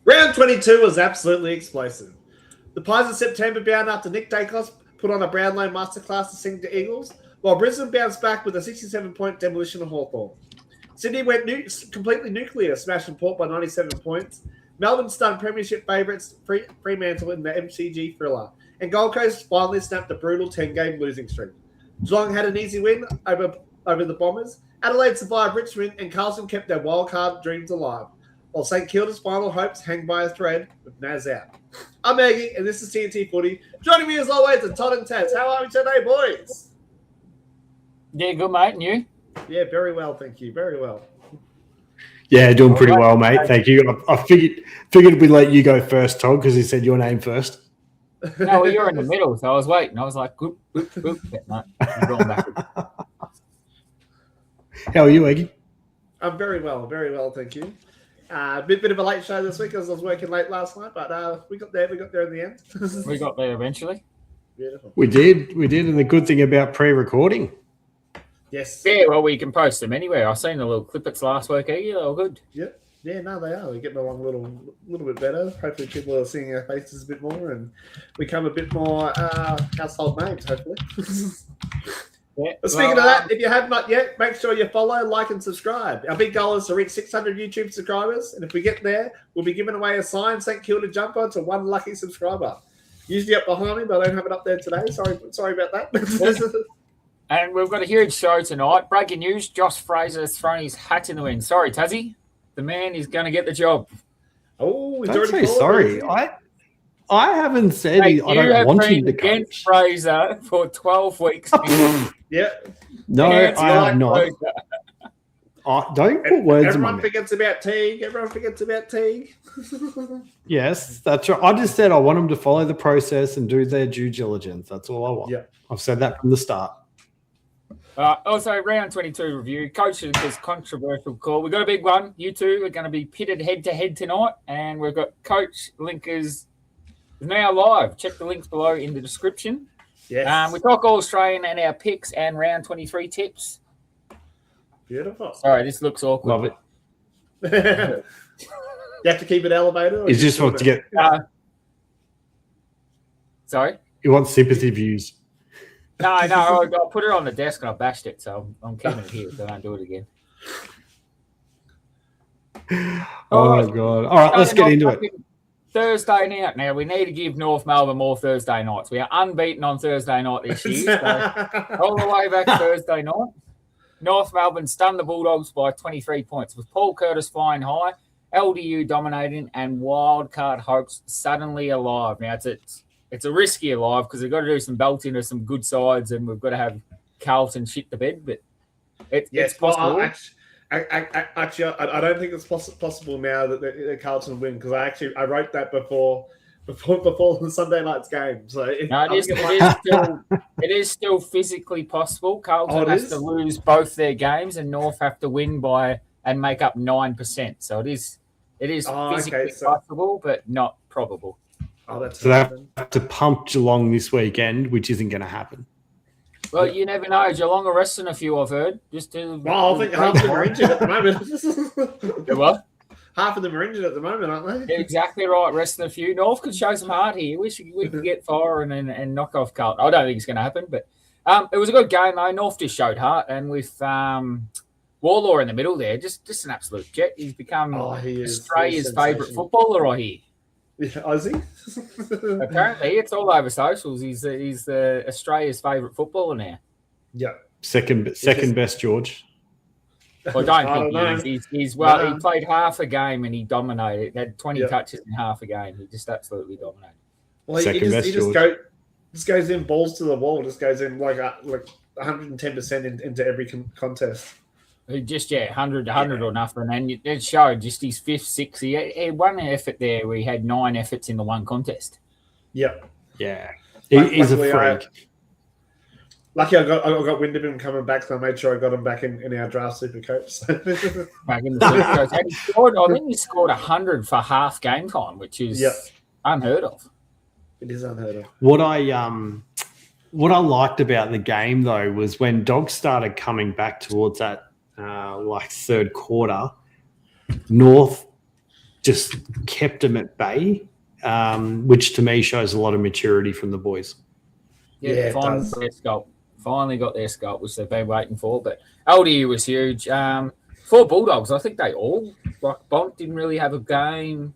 Round 22 was absolutely explosive. The Pies of September bound after Nick Daicos put on a Brownlow masterclass to sing the Eagles, while Brisbane bounced back with a 67-point demolition of Hawthorn. Sydney went completely nuclear, smashing Port by 97 points. Melbourne stunned premiership favourites Fremantle in the MCG thriller. And Gold Coast finally snapped a brutal 10-game losing streak. Geelong had an easy win over the Bombers. Adelaide survived Richmond, and Carlton kept their wildcard dreams alive, while St Kilda's final hopes hang by a thread with Naz out. I'm Egi, and this is TNT Footy. Joining me as always are Todd and Taz. How are we today, boys? Yeah, good, mate. And you? Yeah, very well, thank you. Very well. Yeah, doing pretty well, mate. Thank you. I figured we'd let you go first, Todd, because he said your name first. No, well, you're in the middle, so I was waiting. I was like, whoop, whoop, whoop. No, I'm going backwards. How are you, Egi? I'm very well, thank you. Bit of a late show this week as I was working late last night, but we got there in the end. We got there eventually. Beautiful. We did, and the good thing about pre-recording. Yes. Yeah, well, we can post them anywhere. I've seen the little clippets last week. They're all good. Yep. Yeah, no, they are. They're getting along a little bit better. Hopefully people are seeing our faces a bit more and become a bit more household names, hopefully. Yeah. But speaking of that, if you have not yet, make sure you follow, like, and subscribe. Our big goal is to reach 600 YouTube subscribers, and if we get there, we'll be giving away a signed St Kilda jumper to one lucky subscriber. Usually up behind me, but I don't have it up there today. Sorry about that. And we've got a huge show tonight. Breaking news, Josh Fraser's thrown his hat in the wind. Sorry, Tazzy. The man is going to get the job. Oh, don't say sorry. I haven't said hey, I don't want him to coach. Against Fraser for 12 weeks. Yeah. No, I have not. Don't put words in my mouth. Everyone forgets about Teague. Yes, that's right. I just said I want them to follow the process and do their due diligence. That's all I want. Yeah. I've said that from the start. Also, round 22 review. CoachLinker's controversial call. We've got a big one. You two are going to be pitted head-to-head tonight, and we've got CoachLinker's now live. Check the links below in the description. Yes. We talk all Australian and our picks and round 23 tips. Beautiful. Sorry, this looks awkward. Love it. You have to keep it elevated? Is this what to get? Sorry? You want sympathy views? No, I put it on the desk and I bashed it, so I'm keeping it here so I don't do it again. Oh, God. All right, let's get into it. Thursday night. Now, we need to give North Melbourne more Thursday nights. We are unbeaten on Thursday night this year. So all the way back Thursday night. North Melbourne stunned the Bulldogs by 23 points, with Paul Curtis flying high, LDU dominating, and wildcard hopes suddenly alive. Now, it's a risky alive because they've got to do some belting to some good sides, and we've got to have Carlton shit the bed, but it's possible. Well, actually, I don't think it's possible now that Carlton win, because I wrote that before the Sunday night's game. So it is still physically possible. Carlton has to lose both their games, and North have to win by and make up 9%. So it is physically possible, but not probable. So they have to pump Geelong this weekend, which isn't going to happen. Well, you never know. Geelong are resting a few, I've heard. I think half of them are injured at the moment. What? Half of them are injured at the moment, aren't they? Yeah, exactly right. Resting a few. North could show some heart here. We could get fire and knock off Carlton. I don't think it's going to happen, but it was a good game, though. North just showed heart, and with Warlaw in the middle there, just an absolute jet. He's become Australia's favourite footballer, I hear. Yeah, is he? Apparently, it's all over socials. He's Australia's favourite footballer now. Yeah. Second best, George. I don't think he is. He played half a game and he dominated. He had 20 touches in half a game. He just absolutely dominated. Well, he just goes in balls to the wall. Just goes in like 110% into every contest. He just 100 or nothing, and it showed just his fifth, sixth. He had one effort there where he had 9 efforts in the one contest. Yeah. He's a freak. Lucky I got wind of him coming back, so I made sure I got him back in our draft super coach. Back in the super coach. I think he scored 100 for half game time, which is unheard of. It is unheard of. What I liked about the game though was when Dogs started coming back towards that third quarter, North just kept them at bay, which to me shows a lot of maturity from the boys. Yeah, finally got their sculpt, which they've been waiting for. But LDU was huge. For Bulldogs, I think they all, like, Bont didn't really have a game.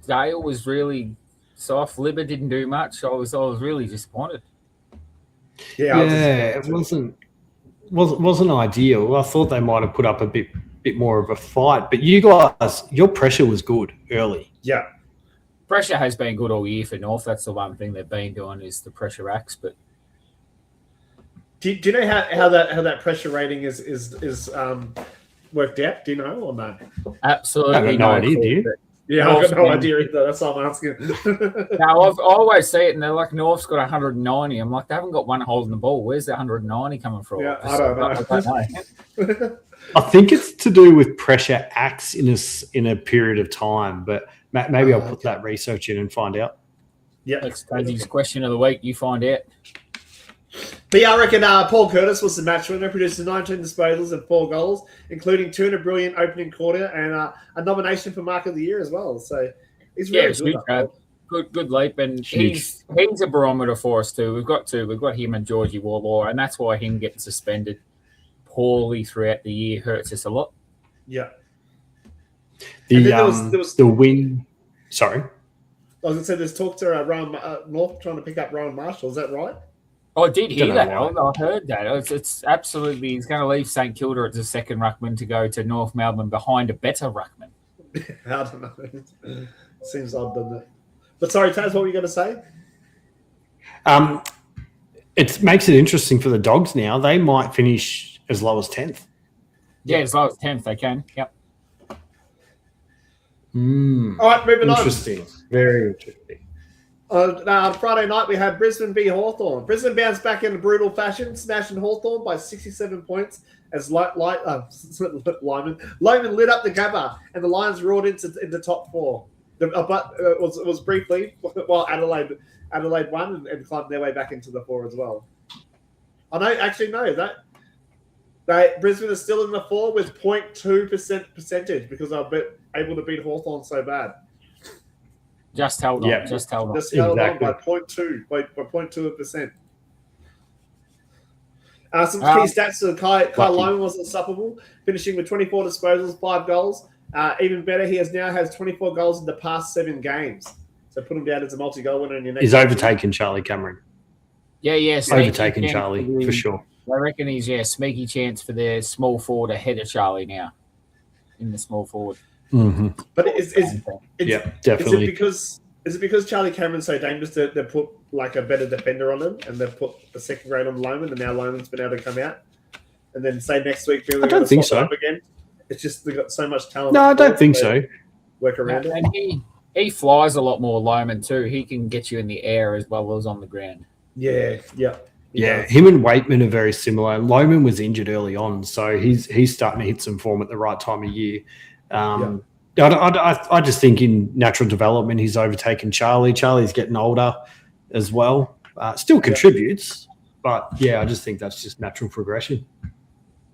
Dale was really soft. Libber didn't do much. I was really disappointed. Yeah, it wasn't ideal. I thought they might have put up a bit more of a fight, but you guys, your pressure was good early. Yeah, pressure has been good all year for North. That's the one thing they've been doing is the pressure acts. But do you know how that pressure rating is worked out? Do you know or no? Absolutely, I have no idea. Do you? Yeah, I've got no idea either. That's why I'm asking. Now, I always see it, and they're like, North's got 190. I'm like, they haven't got one holding the ball. Where's the 190 coming from? Yeah, I don't know. I think it's to do with pressure acts in a period of time, but maybe I'll put that research in and find out. Yeah, that's Daisy's question of the week. You find out. But yeah, I reckon Paul Curtis was the match winner, producing 19 disposals and 4 goals, including 2 in a brilliant opening quarter and a nomination for Mark of the Year as well. So he's really good leap, and he's a barometer for us too. We've got him and Georgie Warlaw, and that's why him getting suspended poorly throughout the year hurts us a lot. Yeah. There was the win. Sorry, I was going to say there's talk to Rowan North trying to pick up Rowan Marshall. Is that right? I did hear that. I heard that. It's absolutely. He's going to leave St Kilda as a second ruckman to go to North Melbourne behind a better ruckman. I don't know. Seems odd, doesn't it? But sorry, Taz, what were you going to say? It makes it interesting for the Dogs now. They might finish as low as 10th. Yeah, as low as 10th they can. Yep. All right, moving on. Interesting. Very interesting. On Friday night, we had Brisbane v Hawthorn. Brisbane bounced back in a brutal fashion, smashing Hawthorn by 67 points as Lyman lit up the Gabba, and the Lions roared into top 4. But it was briefly while Adelaide won and climbed their way back into the 4 as well. That Brisbane is still in the 4 with 0.2% percentage because they're able to beat Hawthorn so bad. Just held on. on by 0.2%. Some key stats. So Kai Lyman was unstoppable, finishing with 24 disposals, 5 goals. Even better, he now has 24 goals in the past 7 games. So put him down as a multi-goal winner in your next. He's overtaken Charlie Cameron. Yeah. Overtaken Charlie for sure. I reckon he's sneaky chance for their small forward ahead of Charlie now in the small forward. Mm-hmm. But definitely. Is it because Charlie Cameron's so dangerous that they put like a better defender on him and they've put the second grade on Loman and now Loman's been able to come out? And then say next week I don't think so. Up again. It's just they've got so much talent. No, I don't think so. Work around it. And he flies a lot more, Loman too. He can get you in the air as well as on the ground. Yeah. Him and Waitman are very similar. Loman was injured early on, so he's starting to hit some form at the right time of year. I just think in natural development he's overtaken Charlie. Charlie's getting older as well. Still contributes, but I just think that's just natural progression.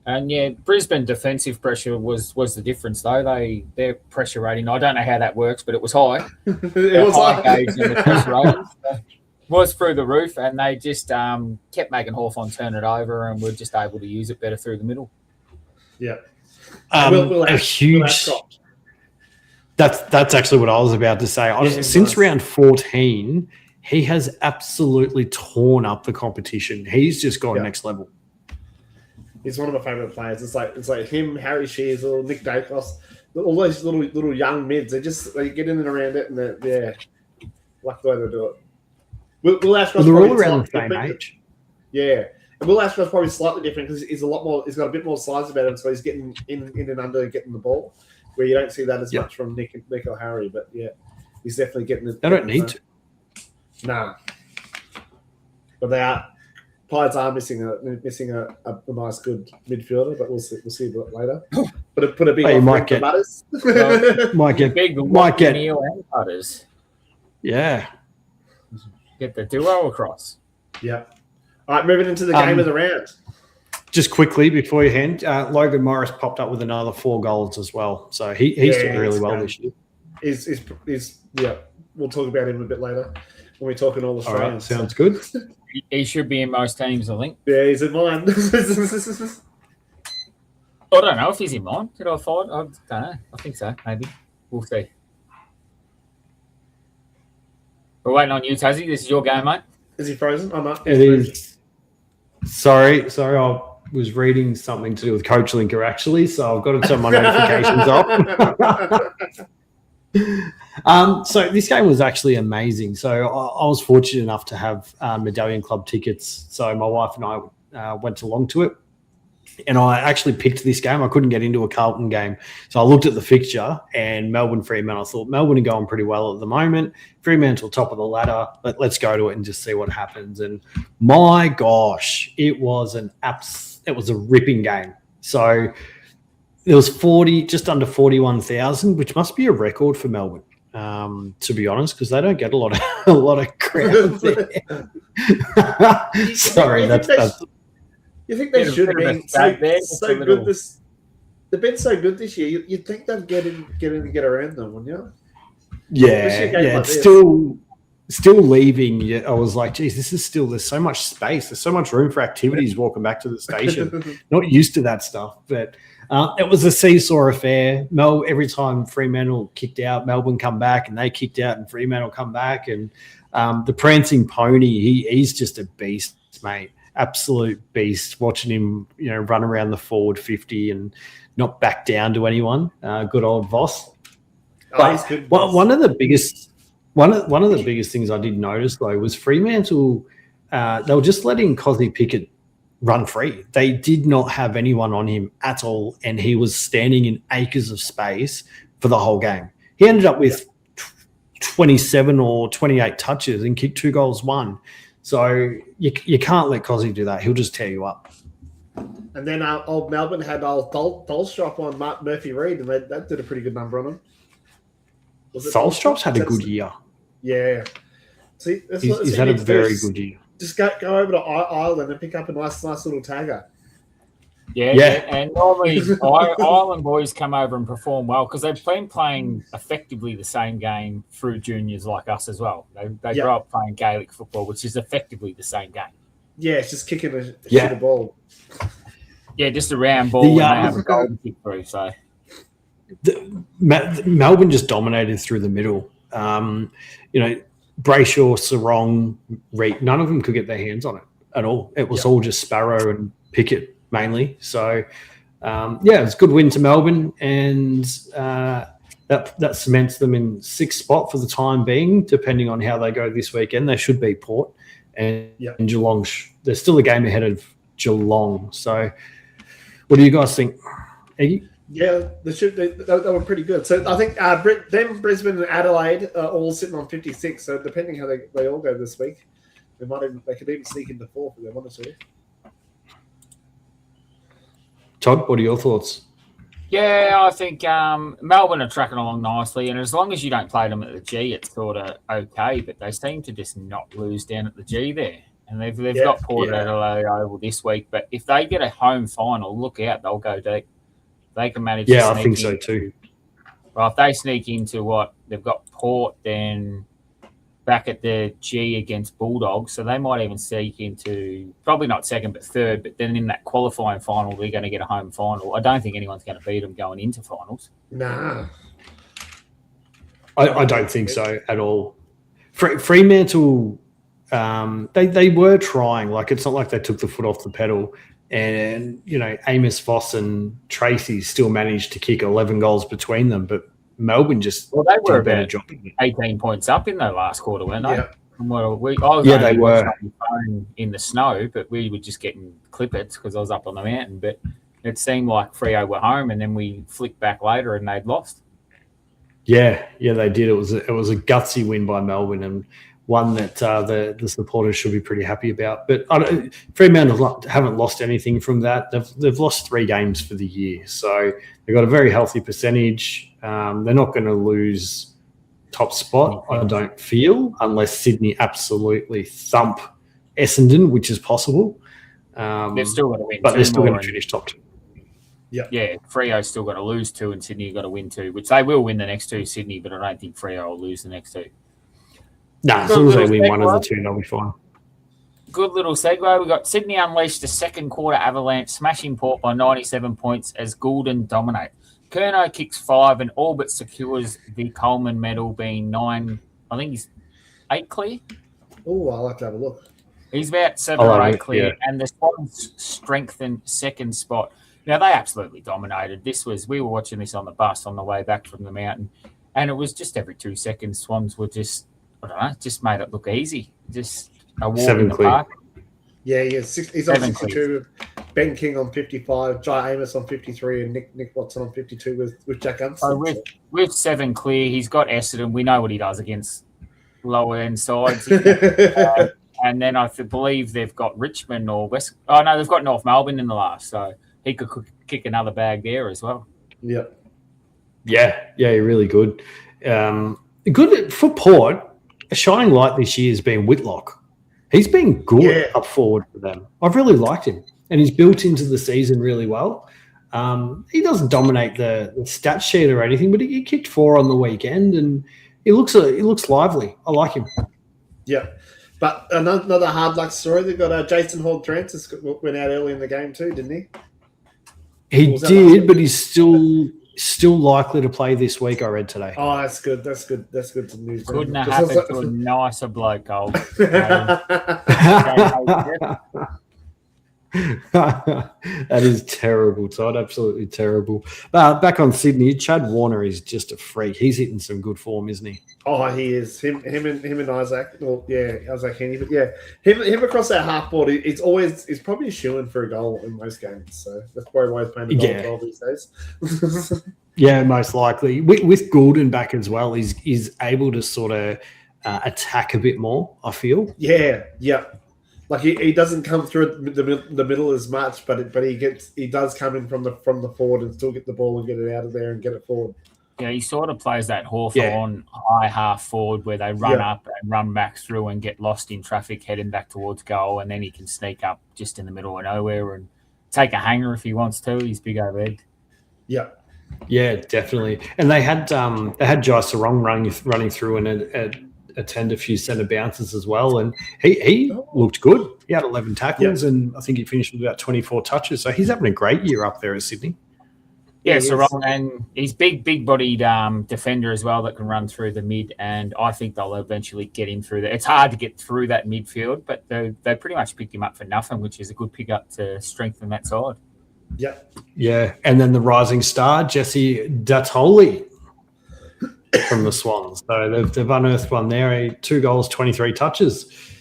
And Brisbane defensive pressure was the difference though. Their pressure rating, I don't know how that works, but it was high. It was high gauge in the pressure ratings. Was through the roof, and they just kept making Hawthorn turn it over, and we're just able to use it better through the middle. Yeah, a huge. That's actually what I was about to say. Since round 14, he has absolutely torn up the competition. He's just gone next level. He's one of my favorite players. It's like him, Harry Shearsall, Nick Daicos, all those little young mids. They get in and around it, and they're like the way they do it. Will Ashcroft's they're all around the same age. Yeah. And Will Ashcroft's probably slightly different because he's got a bit more size about him, so he's getting in and under getting the ball, where you don't see that as much from Nick or Harry. But he's definitely getting it. They don't need to. Nah. But Pies are missing a nice good midfielder, but we'll see about later. Put a big might get Butters. might get Neil and Butters. Yeah. Get the duo across. Yeah. All right, moving into the game of the round. Just quickly before you hand, Logan Morris popped up with another 4 goals as well. So he's doing really well this year. is we'll talk about him a bit later when we're talking all Australians. All right, sounds good. He should be in most teams, I think. Yeah, he's in mine. I don't know if he's in mine. Did I find? I don't know. I think so. Maybe. We'll see. We're waiting on you, Tassie. This is your game, mate. Is he frozen? I'm not. It is. Sorry. I was reading something to do with CoachLinker, actually, so I've got to turn my notifications off. So this game was actually amazing. So I was fortunate enough to have Medallion Club tickets. So my wife and I went along to it. And I actually picked this game. I couldn't get into a Carlton game. So I looked at the fixture and Fremantle. I thought Melbourne are going pretty well at the moment. Fremantle top of the ladder. Let's go to it and just see what happens. And my gosh, it was a ripping game. So there was just under 41,000, which must be a record for Melbourne. To be honest, because they don't get a lot of crowd there. Sorry, that's. You think they should be so good this? They've been so good this year. You'd think they'd get around them, wouldn't you? Yeah. It's still leaving. I was like, geez, there's so much space. There's so much room for activities walking back to the station. Not used to that stuff, but it was a seesaw affair. Every time Fremantle kicked out, Melbourne come back, and they kicked out, and Fremantle come back, and the prancing pony. He's just a beast, mate. Absolute beast. Watching him, run around the forward 50 and not back down to anyone. Good old Voss. One of the biggest things I did notice though was Fremantle. They were just letting Cosy Pickett run free. They did not have anyone on him at all, and he was standing in acres of space for the whole game. He ended up with 27 or 28 touches and kicked 2 goals, 1. So you can't let Cosy do that. He'll just tear you up. And then old Melbourne had old Tholstrup on Mark Murphy Reid, and that did a pretty good number on him. Tholstrup's had a good year. Yeah. See, he's had a very good year. Just go over to Ireland and pick up a nice little tagger. Yeah. And normally Ireland boys come over and perform well because they've been playing effectively the same game through juniors like us as well. They grow up playing Gaelic football, which is effectively the same game. Yeah, it's just kicking a shit ball. Yeah, just a round ball and they have a goal to kick through. So Melbourne just dominated through the middle. Brayshaw, Sarong, Reed, none of them could get their hands on it at all. It was all just Sparrow and Pickett mainly. So, it's a good win to Melbourne, and that cements them in 6th spot for the time being, depending on how they go this weekend. They should beat Port and Geelong. There's still a game ahead of Geelong. So what do you guys think, Egi? Yeah, they were pretty good. So I think Brisbane and Adelaide are all sitting on 56. So depending how they all go this week, they could even sneak into 4th if they wanted to. Todd, what are your thoughts? Yeah, I think Melbourne are tracking along nicely, and as long as you don't play them at the G, it's sort of okay. But they seem to just not lose down at the G there, and they've got Port Adelaide Oval this week. But if they get a home final, look out, they'll go deep. They can manage. Yeah, I think so too. Well, if they sneak into they've got Port, then back at the G against Bulldogs, so they might even sneak into probably not 2nd but 3rd, but then in that qualifying final they're going to get a home final. I don't think anyone's going to beat them going into finals. Nah, I don't think so at all. Fremantle, they were trying. Like, it's not like they took the foot off the pedal, and Amos Voss and Tracy still managed to kick 11 goals between them, but Melbourne just they were about 18 points up in the last quarter, weren't they? Yeah, they were in the snow, but we were just getting clippets because I was up on the mountain. But it seemed like Freo were home, and then we flicked back later and they'd lost. Yeah, they did. It was a gutsy win by Melbourne, and one that the supporters should be pretty happy about. But Fremantle haven't lost anything from that. They've lost 3 games for the year, so they've got a very healthy percentage. They're not going to lose top spot, I don't feel, unless Sydney absolutely thump Essendon, which is possible. They're still going to win, but they're still going to finish top 2. Yeah, Freo's still got to lose 2 and Sydney got to win 2, which they will win the next 2, Sydney, but I don't think Freo will lose the next 2. No, as long as they win one of the 2, they'll be fine. Good little segue. We got Sydney unleashed a second quarter avalanche, smashing Port by 97 points as Goulden dominate. Curnow kicks 5 and all but secures the Coleman medal, being 9. I think he's 8 clear. Oh, I'll have to have a look. He's about 7 or 8 clear, and the Swans strengthened second spot. Now, they absolutely dominated. We were watching this on the bus on the way back from the mountain, and it was just every 2 seconds, Swans were just made it look easy. Just a walk 7 in the clear. park. Yeah, he's on 62. Ben King on 55, Jai Amos on 53, and Nick Watson on 52 with Jack Unson. So with 7 clear, he's got Essendon. We know what he does against lower end sides. And then I believe they've got Richmond or West. Oh, no, they've got North Melbourne in the last. So he could kick another bag there as well. Yep. Yeah, really good. Good for Port. A shining light this year has been Whitlock. He's been good up forward for them. I've really liked him, and he's built into the season really well. He doesn't dominate the stat sheet or anything, but he kicked 4 on the weekend, and he looks lively. I like him. Yeah. But another hard luck story. They've got Jason Horne-Francis went out early in the game too, didn't he? He did, but he's still likely to play this week, I read today. Oh, that's good. That's good to news. Couldn't have happened to a nicer bloke, Cole. That is terrible, Todd. Absolutely terrible. Back on Sydney, Chad Warner is just a freak. He's hitting some good form, isn't he? Oh, he is. Him and Isaac. Well, yeah, Isaac Henny. But yeah, him across that half board. He's probably a shoo-in for a goal in most games. So that's probably why he's playing the goal these days. Yeah, most likely. With Goulden back as well, he's able to sort of attack a bit more, I feel. Yeah. Like he doesn't come through the middle as much, but he does come in from the forward and still get the ball and get it out of there and get it forward. Yeah, he sort of plays that Hawthorn high half forward where they run up and run back through and get lost in traffic heading back towards goal, and then he can sneak up just in the middle of nowhere and take a hanger if he wants to. He's big overhead. Yeah. Yeah, definitely. And they had Jai Sarong running through and attend a few centre bounces as well, and he looked good. He had 11 tackles, and I think he finished with about 24 touches. So he's having a great year up there at Sydney. Yeah, Sarong, and he's big-bodied defender as well that can run through the mid, and I think they'll eventually get him through there. It's hard to get through that midfield, but they pretty much picked him up for nothing, which is a good pick-up to strengthen that side. Yep. Yeah, and then the rising star, Jesse Datoli from the Swans. So they've unearthed one there, 2 goals, 23 touches.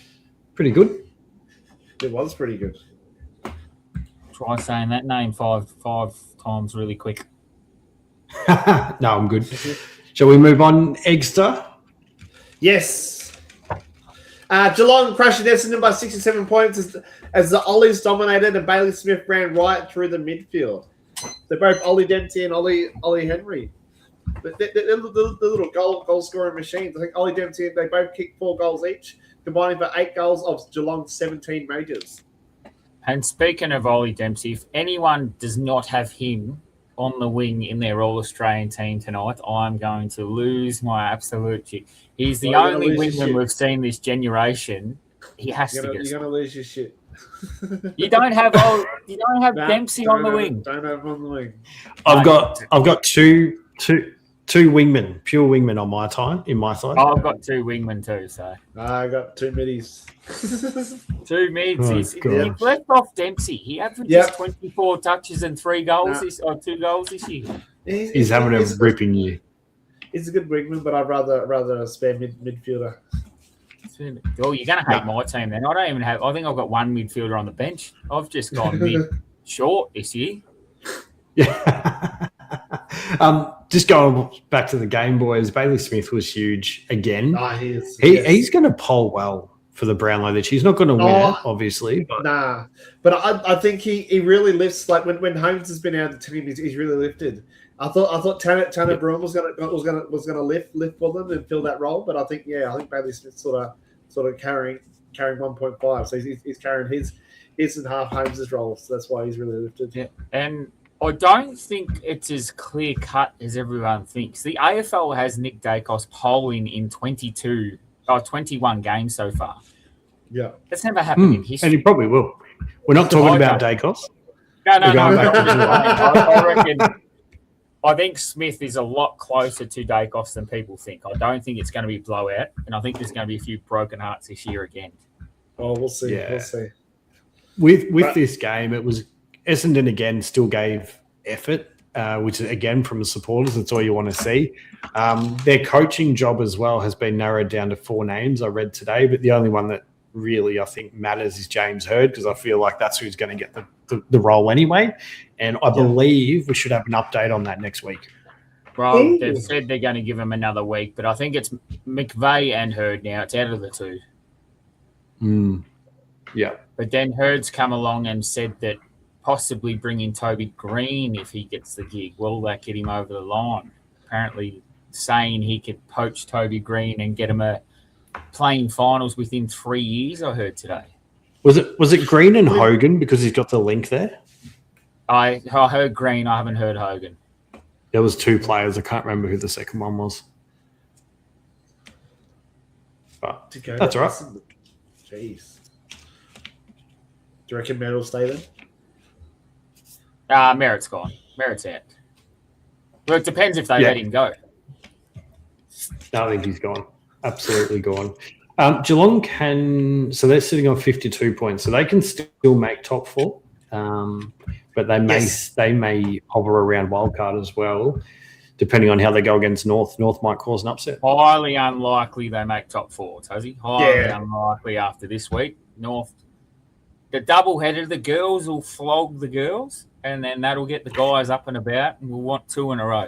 Pretty good. It was pretty good. Try saying that name five times really quick. No, I'm good. Shall we move on, Eggster? Yes. Geelong crushed Essendon by 67 points as the Ollies dominated and Bailey Smith ran right through the midfield. They're both Ollie Dempsey and Ollie Henry. They're the little goal scoring machines. I think Ollie Dempsey, they both kicked 4 goals each, combining for 8 goals of Geelong's 17 majors. And speaking of Ollie Dempsey, if anyone does not have him on the wing in their All-Australian team tonight, I'm going to lose my absolute shit. He's the only wingman we've seen this generation. He has to get. You're going to lose your shit. You don't have Dempsey on the wing. Don't have him on the wing. I've got two wingmen, pure wingmen on in my side. Oh, I've got 2 wingmen too, so. I got 2 middies. 2 mids. He's left off Dempsey. He averages 24 touches and 3 goals 2 goals this year. He's having a ripping year. He's a good wingman, but I'd rather a spare midfielder. Oh, you're going to hate my team then. I think I've got 1 midfielder on the bench. I've just gone mid short this year. Yeah. Just going back to the game, boys, Bailey Smith was huge again. Oh, he is. He's going to poll well for the Brownlow this year. He's not going to win it, obviously. But. Nah. But I think he really lifts, like when Holmes has been out of the team, he's really lifted. I thought Tanner Broome was gonna lift for them and fill that role, but I think Bailey Smith sort of carrying 1.5, so he's carrying his and half Holmes' role, so that's why he's really lifted. Yeah, and I don't think it's as clear cut as everyone thinks. The AFL has Nick Daicos polling in 21 games so far. Yeah. That's never happened in history. And he probably will. We're not talking about Daicos. No. I I think Smith is a lot closer to Daicos than people think. I don't think it's going to be a blowout, and I think there's going to be a few broken hearts this year again. Oh, we'll see. Yeah. We'll see. With this game, it was Essendon again still gave effort, which again from the supporters, that's all you want to see. Their coaching job as well has been narrowed down to 4 names I read today, but the only one that really I think matters is James Hird, because I feel like that's who's going to get the role anyway. And I believe we should have an update on that next week. Well, they've said they're going to give him another week, but I think it's McVeigh and Hird now. It's out of the 2. Yeah. But then Hurd's come along and said that possibly bringing Toby Green if he gets the gig. Will that get him over the line? Apparently saying he could poach Toby Green and get him playing finals within 3 years, I heard today. Was it Green and Hogan because he's got the link there? I heard Green. I haven't heard Hogan. There was 2 players. I can't remember who the second one was. But that's all right. Jeez. Do you reckon Merritt will stay then? Merritt's gone. Merritt's out. Well, it depends if they let him go. No, I think he's gone. Absolutely gone. Geelong so they're sitting on 52 points, so they can still make top 4. But they may hover around wildcard as well, depending on how they go against North. North might cause an upset. Highly unlikely they make top 4, Tuzzy. Highly unlikely after this week. North, the double-header, the girls will flog the girls, and then that'll get the guys up and about, and we'll want 2 in a row.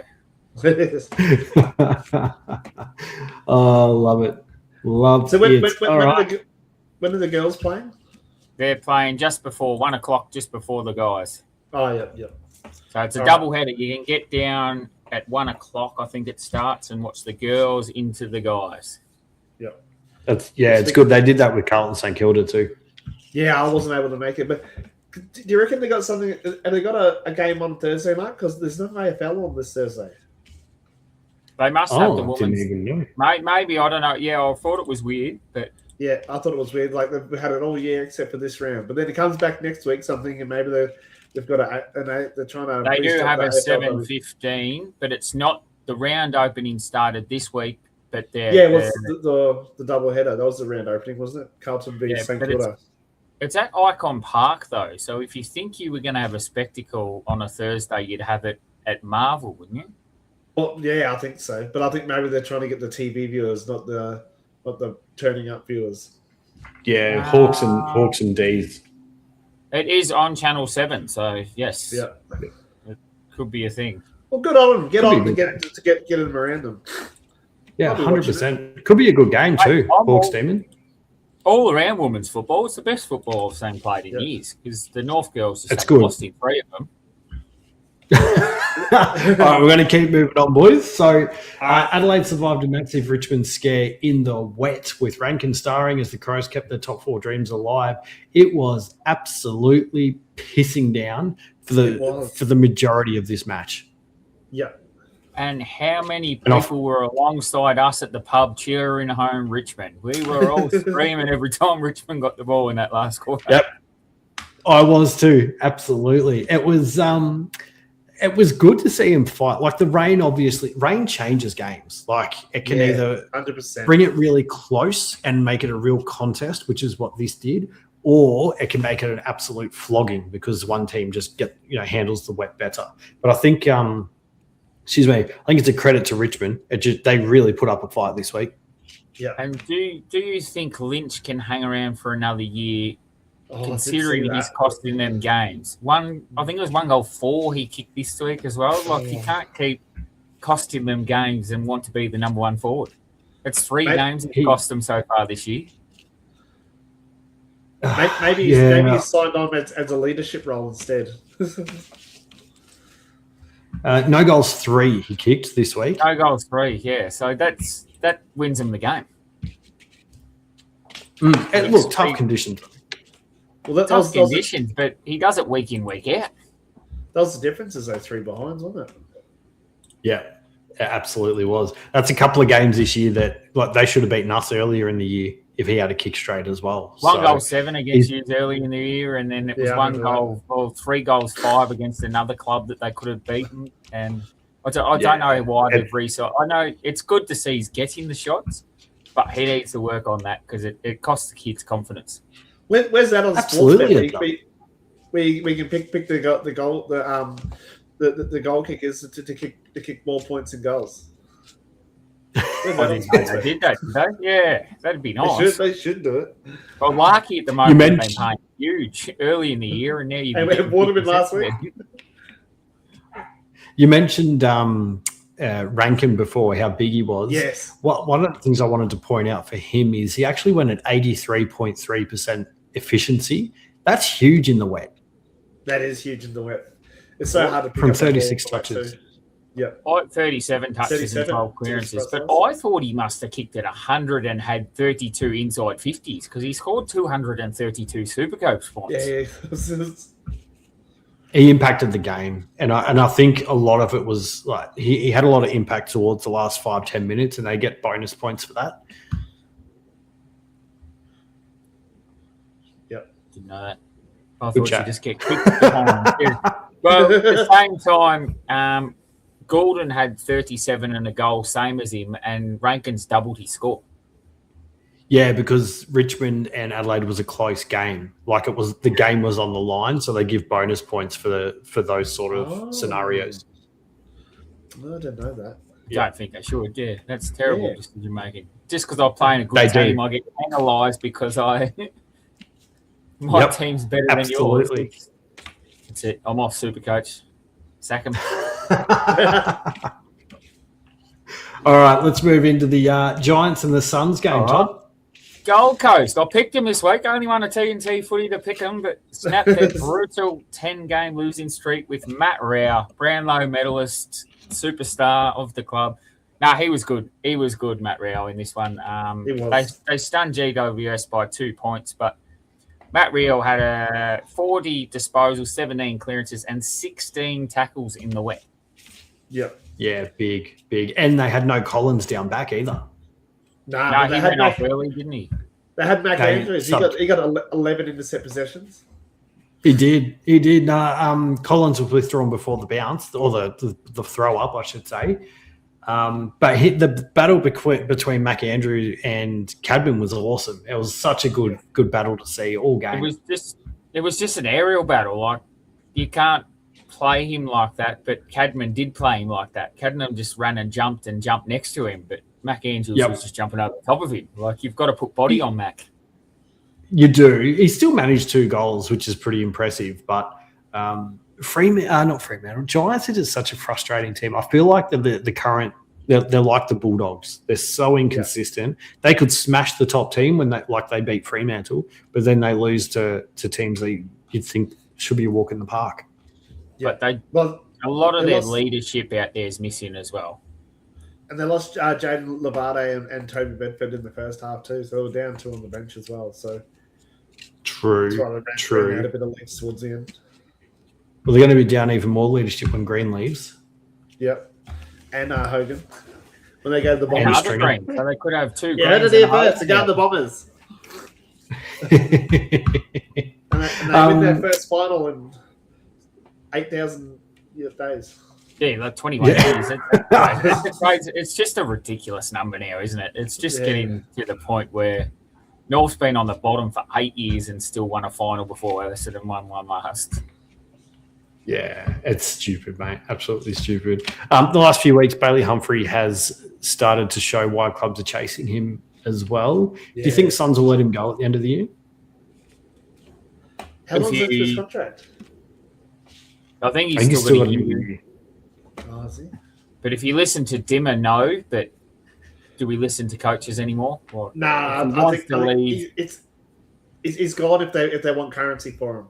Oh, love it. So when are the girls playing? They're playing just before 1 o'clock, just before the guys. Oh, yeah. So it's a double header. You can get down at 1 o'clock, I think it starts, and watch the girls into the guys. Yeah. It's good. They did that with Carlton St Kilda too. Yeah, I wasn't able to make it, but do you reckon they got something? Have they got a game on Thursday night? Because there's no AFL on this Thursday. They must have the women's. Didn't even know. Maybe, I don't know. Yeah, I thought it was weird, but yeah, I thought it was weird. Like they've had it all year except for this round, but then it comes back next week. So I'm thinking maybe they've got they're trying to. They do have a 7:15, but it's not the round opening started this week. But it was the double header. That was the round opening, wasn't it? Carlton v St Kilda. It's at Icon Park though, so if you think you were going to have a spectacle on a Thursday, you'd have it at Marvel, wouldn't you? Well, yeah, I think so. But I think maybe they're trying to get the TV viewers, not the turning up viewers. Yeah, Hawks and D's. It is on Channel 7, so yes. Yeah. It could be a thing. Well, good on them. Get them around them. Yeah, 100%. Could be a good game too, Hawks Demon. All around women's football, it's the best football I've seen played in years because the North girls just lost in 3 of them. All right, we're going to keep moving on, boys. So Adelaide survived a massive Richmond scare in the wet with Rankin starring as the Crows kept their top 4 dreams alive. It was absolutely pissing down for the majority of this match. Yeah. And how many people were alongside us at the pub cheering home Richmond? We were all screaming every time Richmond got the ball in that last quarter. Yep. I was too. Absolutely. It was good to see him fight. Like the rain changes games. Like it can either 100%. bring it really close and make it a real contest, which is what this did, or it can make it an absolute flogging because one team just handles the wet better. But I think I think it's a credit to Richmond. They really put up a fight this week. Yeah. And do you think Lynch can hang around for another year, considering he's costing them games? I think it was 1 goal 4 he kicked this week as well. Like you can't keep costing them games and want to be the number 1 forward. It's 3 games that cost them so far this year. Maybe he's signed on as a leadership role instead. No goals 3 he kicked this week. No goals 3, yeah. So that wins him the game. Look, tough conditions. Well, tough conditions, but he does it week in, week out. That was the difference, is those 3 behinds, wasn't it? Yeah, it absolutely was. That's a couple of games this year that they should have beaten us earlier in the year if he had a kick straight as well. 1 goal 7 against you early in the year, and then it was 1 goal, or 3 goals 5 against another club that they could have beaten. And I don't know why they've resized. I know it's good to see he's getting the shots, but he needs to work on that because it costs the kids confidence. Where's that on Absolutely. Sportsbet? We can pick the goal kickers to kick more points and goals. They did that, did they? Yeah, that'd be nice. They should do it. Well, Larky at the moment has been paying huge early in the year, and now you've been Waterman last week. You mentioned Rankin before, how big he was. Yes. One of the things I wanted to point out for him is he actually went at 83.3% efficiency. That's huge in the wet. That is huge in the wet. It's so hard to pick from up 36 touches. Yeah, 37 touches and 12 clearances. But I thought he must have kicked at 100 and had 32 inside 50s because he scored 232 Supercoach points. Yeah. He impacted the game, and I think a lot of it was like he had a lot of impact towards the last 5-10 minutes, and they get bonus points for that. Yep, didn't know that. I thought you just get kicked behind. Well, at the same time, Gordon had 37 and a goal, same as him, and Rankin's doubled his score. Yeah, because Richmond and Adelaide was a close game. Like the game was on the line, so they give bonus points for those sort of scenarios. No, I didn't know that. I don't think they should. Yeah, that's terrible decision making. Just because I'm playing a good team, I get penalised because my team's better than yours. That's it. I'm off Supercoach. Sack him. All right, let's move into the Giants and the Suns game, Todd. Gold Coast. I picked him this week. I only won a TNT footy to pick him, but snapped their brutal 10-game losing streak with Matt Rao, Brownlow medalist, superstar of the club. No, he was good. He was good, Matt Rao, in this one. They stunned GWS by 2 points, but Matt Rao had 40 disposals, 17 clearances, and 16 tackles in the wet. Yep. Yeah, big. And they had no Collins down back either. No, he went off early, didn't he? They had Mac Andrews. He got 11 intercept possessions. He did. Collins was withdrawn before the bounce, or the throw up, I should say. But the battle between Mac Andrew and Cadman was awesome. It was such a good battle to see all game. It was just an aerial battle. Like, you can't play him like that, but Cadman did play him like that. Cadman just ran and jumped next to him, but Mac Andrews was just jumping over the top of him. Like, you've got to put body on Mac. You do. He still managed 2 goals, which is pretty impressive. But Fremantle. Giants are just such a frustrating team. I feel like they're like the Bulldogs. They're so inconsistent. Yeah. They could smash the top team when they beat Fremantle, but then they lose to teams that you'd think should be a walk in the park. Yeah. But a lot of their leadership out there is missing as well. And they lost Jaden Labate and Toby Bedford in the first half too, so they were down 2 on the bench as well. So true. Had a bit of leaks towards the end. Well, they're going to be down even more leadership when Green leaves. Yep, and Hogan when they go to the Bombers. So they could have 2. Yeah, heard it here first. To go to the Bombers. and they win their first final in 8,000 days. Yeah, like 21 years. It's just a ridiculous number now, isn't it? It's just getting to the point where North's been on the bottom for 8 years and still won a final before Essendon won one last. Yeah, it's stupid, mate. Absolutely stupid. The last few weeks, Bailey Humphrey has started to show why clubs are chasing him as well. Yeah. Do you think Suns will let him go at the end of the year? How long is his contract? I think he's still got a year. Oh, is he? But if you listen to Dimmer, no. But do we listen to coaches anymore? I think he's gone if they want currency for him.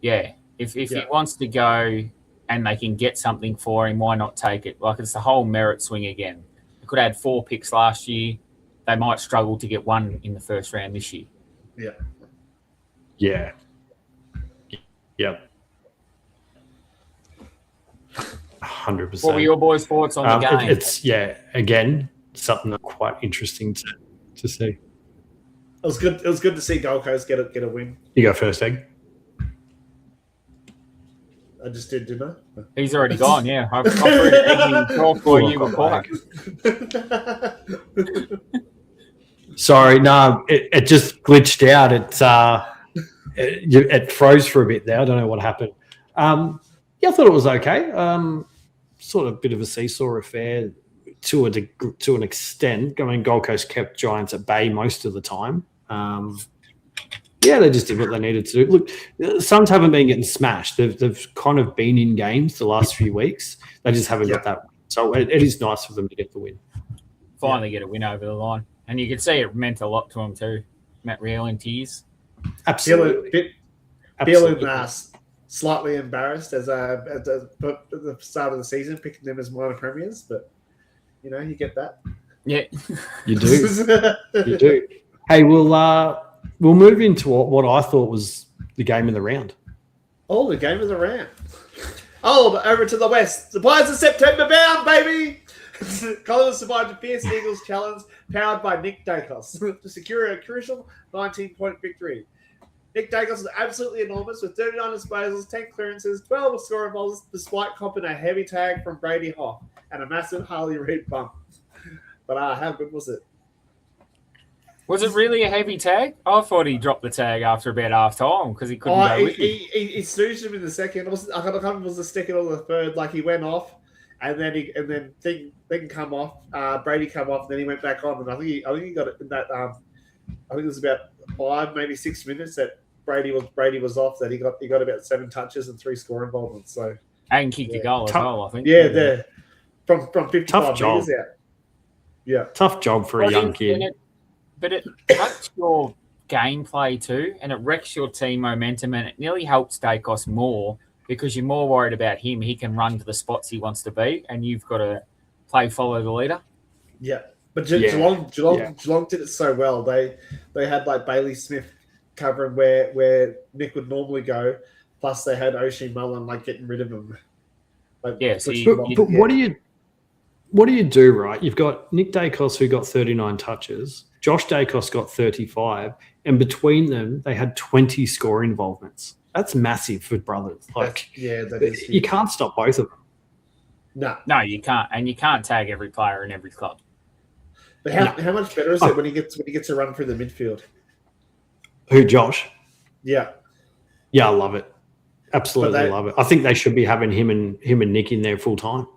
Yeah. If he wants to go and they can get something for him, why not take it? Like, it's the whole merit swing again. They could have had 4 picks last year. They might struggle to get 1 in the first round this year. Yeah. Yeah. Yep. 100%. What were your boys' thoughts on the game? It's again, something that's quite interesting to see. It was good. It was good to see Gold Coast get a win. You go first, Egg. I just did, didn't I? He's already gone. Yeah, I've talked for you were quiet. Sorry, no, it just glitched out. It froze for a bit there. I don't know what happened. I thought it was okay. Sort of a bit of a seesaw affair to an extent. I mean, Gold Coast kept Giants at bay most of the time. They just did what they needed to do. Look, Suns haven't been getting smashed. They've kind of been in games the last few weeks. They just haven't got that win. So it is nice for them to get the win. Finally get a win over the line. And you could see it meant a lot to him too. Matt Real in tears. Absolutely. Feeling slightly embarrassed at the start of the season, picking them as minor premiers, but you get that. Yeah, you do. You do. Hey, we'll move into what I thought was the game of the round. Oh, the game of the round. Oh, over to the west. The Pies of September bound, baby. Collins survived a fierce Eagles challenge powered by Nick Daicos to secure a crucial 19-point victory. Nick Daicos was absolutely enormous with 39 disposals, 10 clearances, 12 scoring balls, despite copping a heavy tag from Brady Hoff and a massive Harley Reid bump. But how good was it? Was it really a heavy tag? I thought he dropped the tag after about half time because he couldn't go with it. He snoozed him in the second. I can't remember if it was the second or the third. Like he went off, and then thing come off. Brady come off, and then he went back on. And I think he got it in that. I think it was about 5, maybe 6 minutes that Brady was off. That he got about 7 touches and 3 score involvements. So and kicked a goal as well. I think. Yeah, there from 55 tough job. meters out. Yeah, tough job for a young kid. But it cuts your gameplay too, and it wrecks your team momentum, and it nearly helps Daicos more because you're more worried about him. He can run to the spots he wants to be, and you've got to follow the leader. Yeah, but Geelong did it so well. They had like Bailey Smith covering where Nick would normally go, plus they had O'Shea Mullen getting rid of him. But what do you do, right? You've got Nick Daicos who got 39 touches. Josh Daicos got 35, and between them, they had 20 score involvements. That's massive for brothers. That is. You can't stop both of them. No, you can't, and you can't tag every player in every club. But how much better is it when he gets to run through the midfield? Who, Josh? Yeah, I love it. Absolutely love it. I think they should be having him and Nick in there full time.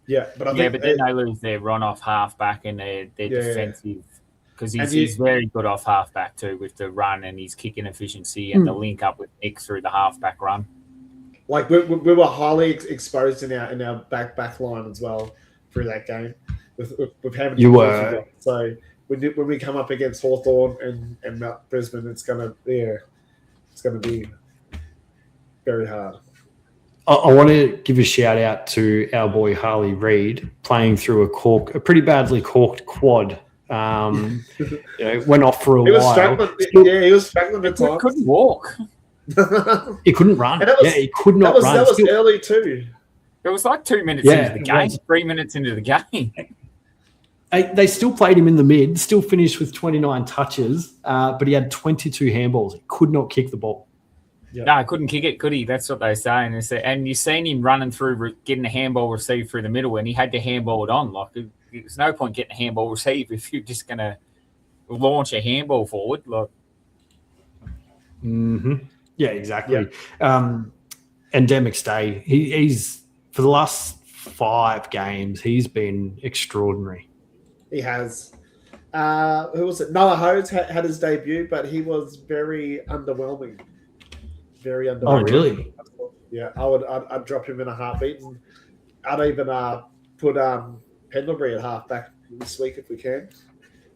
Yeah, but then they lose their run off halfback and their defensive. Because he's very good off halfback too with the run and his kicking efficiency and the link up with Nick through the halfback run. We were highly exposed in our back line as well through that game with how many you were. So when we come up against Hawthorn and Mount Brisbane, it's gonna be very hard. I want to give a shout out to our boy Harley Reid playing through a pretty badly corked quad. Went off for a while. He was struggling at times. He couldn't walk. He couldn't run. He could not run. That was early too. It was like 2 minutes into the game, 3 minutes into the game. They still played him in the mid, still finished with 29 touches, but he had 22 handballs. He could not kick the ball. Yep. No, I couldn't kick it, could he? That's what they say. And you've seen him running through, getting a handball received through the middle, and he had to handball it on. There's no point getting a handball received if you're just going to launch a handball forward. Yeah, exactly. Yeah. And Demick's Day, he's for the last 5 games, he's been extraordinary. He has. Who was it? Noah Hodes had his debut, but he was very underwhelming. Very underwhelming. Oh, really? Yeah, I'd drop him in a heartbeat, and I'd even put Pendlebury at halfback this week if we can.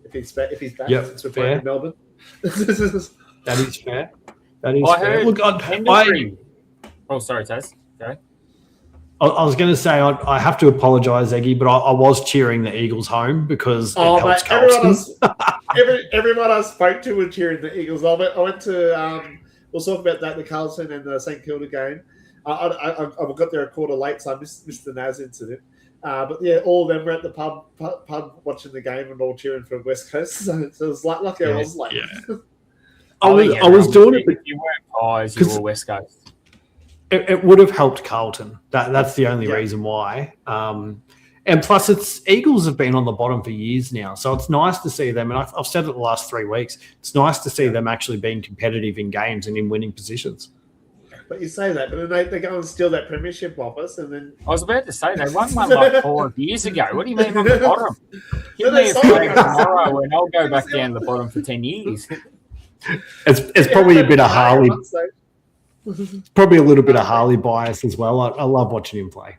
If he's back, since we're playing in Melbourne. That is fair. That is fair. Look, oh, sorry, Taz. Go. I was going to say I have to apologise, Eggy, but I was cheering the Eagles home because it helps Carlton. Everyone I spoke to was cheering the Eagles. I went to we'll talk about that, the Carlton and the St Kilda game. I got there a quarter late, so I missed the Naz incident. But yeah, all of them were at the pub watching the game and all cheering for West Coast. So it was lucky I was late. Yeah. I was doing it. If you weren't Pies, you were West Coast. It would have helped Carlton. That's the only reason why. And plus, Eagles have been on the bottom for years now, so it's nice to see them. And I've said it the last 3 weeks. It's nice to see them actually being competitive in games and in winning positions. But you say that, but then they go and steal that premiership off us, and then I was about to say they won one like 4 years ago. What do you mean on the bottom? Give me a break tomorrow, and I'll go back down the bottom for 10 years. It's probably a bit of Harley. Probably a little bit of Harley bias as well. I love watching him play.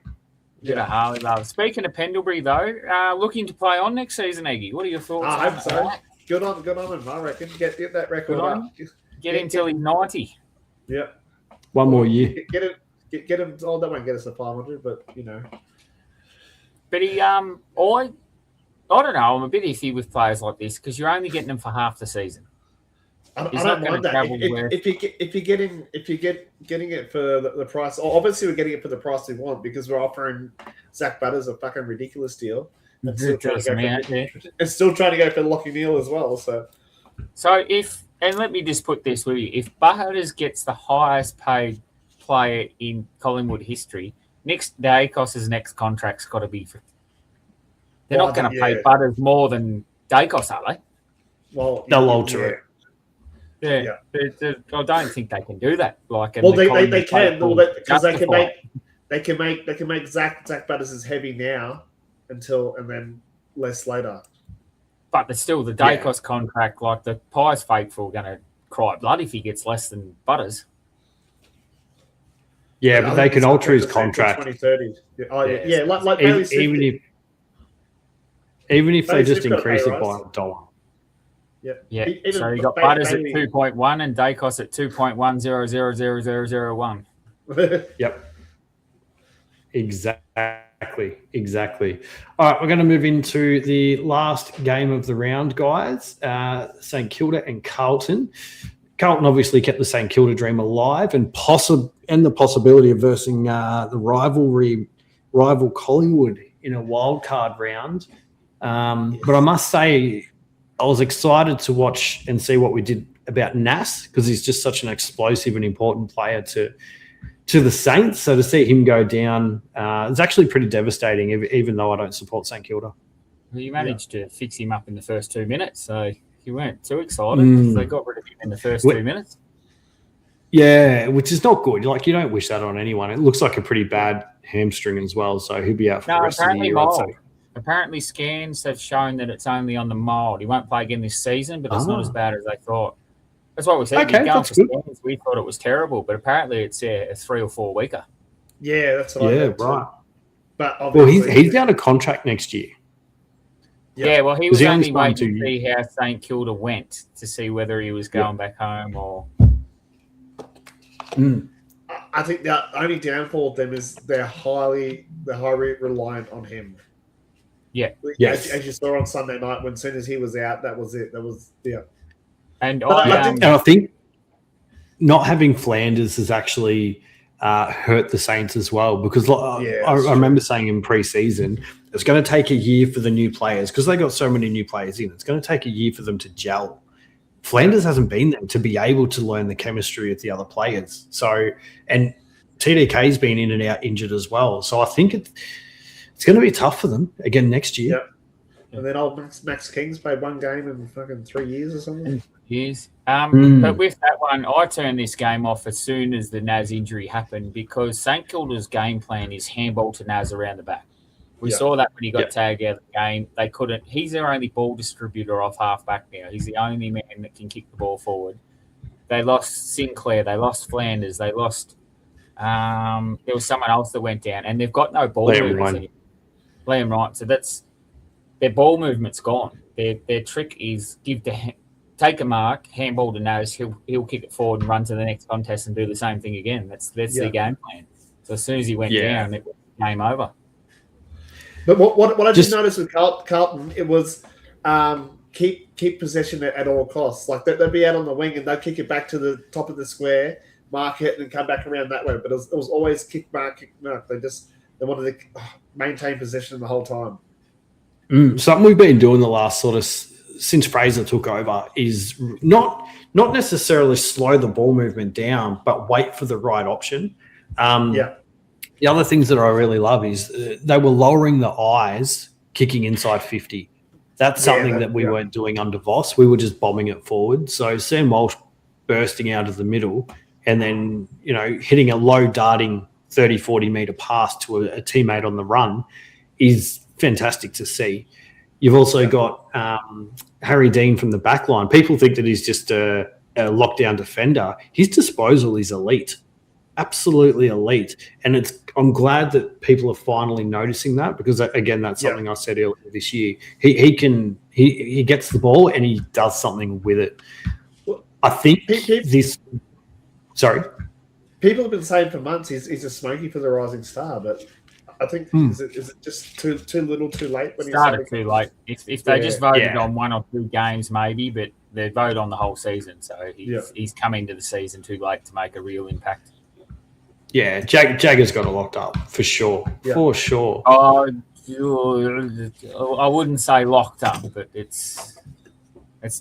Bit of Harley love. Speaking of Pendlebury, though, looking to play on next season, Eggy. What are your thoughts? I hope so. Good on him. I reckon get that record up. Get him till he's 90. Yep. One more year. Get him. Oh, that won't get us a 500, but you know. But he, I don't know. I'm a bit iffy with players like this because you're only getting them for half the season. I don't mind that. If you're getting it for the price, obviously we're getting it for the price we want because we're offering Zach Butters a fucking ridiculous deal. And still trying to go for Lockie Neal as well. So and let me just put this with you: if Butters gets the highest paid player in Collingwood history, Nick Daicos' next contract's got to be. They're not going to pay Butters more than Daicos, are they? Well, they'll alter it. Yeah. I don't think they can do that. Like, they can because they can make Zach Butters heavy now and then less later. But there's still the Daicos contract. Like the Pies faithful are going to cry blood if he gets less than Butters. Yeah, but they can alter his contract 2030. Like even if they just increase it by $1. Yeah. So you got Butters at 2.1 and Daicos at 2.1000001. Yep. Exactly. All right, we're going to move into the last game of the round, guys. St Kilda and Carlton. Carlton obviously kept the St Kilda dream alive and the possibility of versing the rival Collingwood in a wildcard round. But I must say, I was excited to watch and see what we did about Nas because he's just such an explosive and important player to the Saints. So to see him go down, it's actually pretty devastating, even though I don't support St Kilda. Well, you managed to fix him up in the first 2 minutes, so you weren't too excited. They got rid of him in the first 2 minutes. Yeah, which is not good. Like, you don't wish that on anyone. It looks like a pretty bad hamstring as well, so he'll be out for the rest of the year. Apparently, scans have shown that it's only on the mild. He won't play again this season, but it's not as bad as they thought. That's what we said. Okay, that's good. Scans, we thought it was terrible, but apparently it's a 3 or 4 weeker. Yeah, that's what I thought. Right. But he's down a contract next year. Yeah, well, he was only waiting to see how St Kilda went to see whether he was going back home or. I think the only downfall of them is they're highly reliant on him. Yeah. Yes. As you saw on Sunday night, as soon as he was out, that was it. And I think not having Flanders has actually hurt the Saints as well because I remember saying in pre-season it's going to take a year for the new players because they got so many new players in. It's going to take a year for them to gel. Flanders hasn't been there to be able to learn the chemistry of the other players. So, and TDK's been in and out injured as well. So I think it's going to be tough for them again next year. Yep. And then old Max King's played one game in fucking 3 years or something. Years. But with that one, I turned this game off as soon as the Naz injury happened because St Kilda's game plan is handball to Naz around the back. We saw that when he got tagged out of the game. They couldn't. He's their only ball distributor off half-back now. He's the only man that can kick the ball forward. They lost Sinclair. They lost Flanders. They lost there was someone else that went down. And they've got no ball movements anymore. Liam Wright. So that's their ball movement's gone. Their trick is take a mark, handball to Naz. He'll kick it forward and run to the next contest and do the same thing again. That's their game plan. So as soon as he went down, it was game over. But what I just noticed with Carlton, it was keep possession at all costs. Like they'd be out on the wing and they'd kick it back to the top of the square. mark it and come back around that way. But it was always kick mark. They wanted to maintain possession the whole time. Something we've been doing the last sort of since Fraser took over is not necessarily slow the ball movement down, but wait for the right option. The other things that I really love is they were lowering the eyes kicking inside 50. That's something that we weren't doing under Voss. We were just bombing it forward. So Sam Walsh bursting out of the middle and then, hitting a low darting 30, 40 metre pass to a teammate on the run is fantastic to see. You've also got Harry Dean from the back line. People think that he's just a lockdown defender. His disposal is elite, absolutely elite. And I'm glad that people are finally noticing that because, again, that's something I said earlier this year. He gets the ball and he does something with it. I think Sorry? People have been saying for months he's a smoky for the Rising Star, but I think is it just too little, too late? When started too late. If they just voted on 1 or 2 games, maybe, but they vote on the whole season. So he's come into the season too late to make a real impact. Yeah, Jagger's got it locked up for sure. Yeah. For sure. I wouldn't say locked up, but it's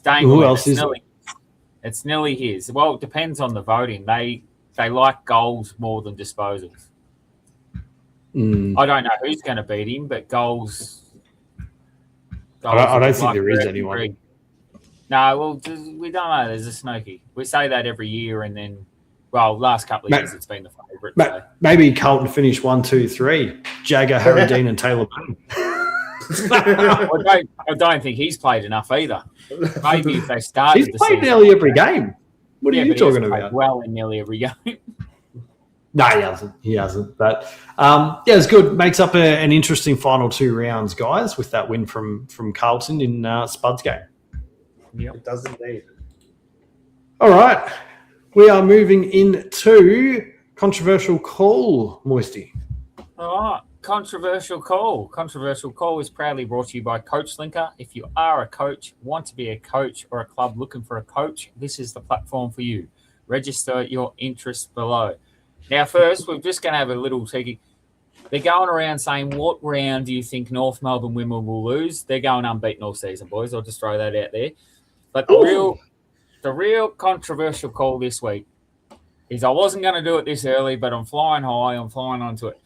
dangling. Who else is it? It's nearly his. Well, it depends on the voting. They like goals more than disposals. I don't know who's going to beat him, but goals I don't think there is anyone. No, well, we don't know. There's a smoky. We say that every year, and then, last couple of years it's been the favourite. Maybe Carlton finish 1, 2, 3. Jagger, Harry Dean, and Taylor Payne. I don't think he's played enough either. Maybe if they started, he's played nearly every game. What are you talking about? Well, in nearly every game. No, he hasn't. But it's good. Makes up an interesting final 2 rounds, guys, with that win from Carlton in Spud's game. Yep. It does indeed. All right, we are moving into controversial call, Moisty. All right. Controversial call. Controversial call is proudly brought to you by CoachLinker. If you are a coach, want to be a coach, or a club looking for a coach, this is the platform for you. Register your interest below. Now, first, we're just going to have a little cheeky. They're going around saying, what round do you think North Melbourne women will lose? They're going unbeaten all season, boys. I'll just throw that out there. But the real controversial call this week is I wasn't going to do it this early, but I'm flying high. I'm flying onto it.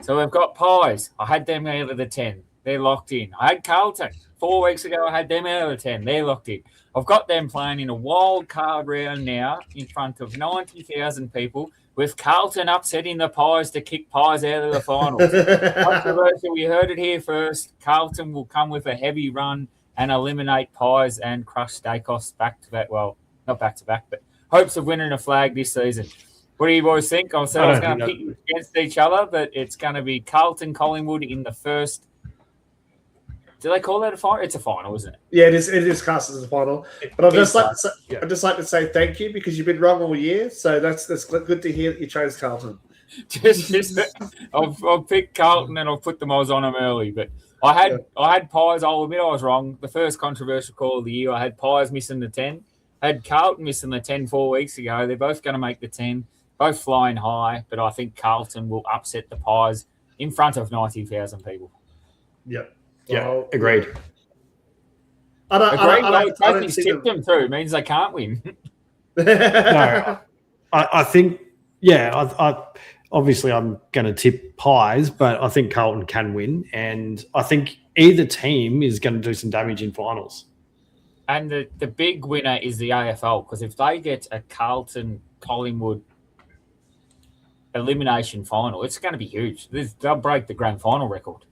So we've got Pies. I had them out of the 10. They're locked in. I had Carlton. 4 weeks ago, I had them out of the 10. They're locked in. I've got them playing in a wild card round now in front of 90,000 people with Carlton upsetting the Pies to kick Pies out of the finals. Controversial. We heard it here first. Carlton will come with a heavy run and eliminate Pies and crush Daicos back-to-back. Well, not back-to-back, but hopes of winning a flag this season. What do you boys think? I was going to pick you against each other, but it's going to be Carlton, Collingwood in the first. Do they call that a final? It's a final, isn't it? Yeah, it is. It is cast as a final. But I'd just like to say thank you because you've been wrong all year. So that's good to hear that you chose Carlton. I've picked Carlton and I've put the Moz on them early, but I had Pies. I'll admit I was wrong. The first controversial call of the year, I had Pies missing the 10. I had Carlton missing the 10 4 weeks ago. They're both going to make the 10. Both flying high, but I think Carlton will upset the Pies in front of 90,000 people. Yep. Yeah, agreed. I don't tipped them too. It means they can't win. No, I think, I obviously I'm going to tip Pies, but I think Carlton can win, and I think either team is going to do some damage in finals. And the big winner is the AFL, because if they get a Carlton-Collingwood elimination final, it's going to be huge. They'll break the grand final record.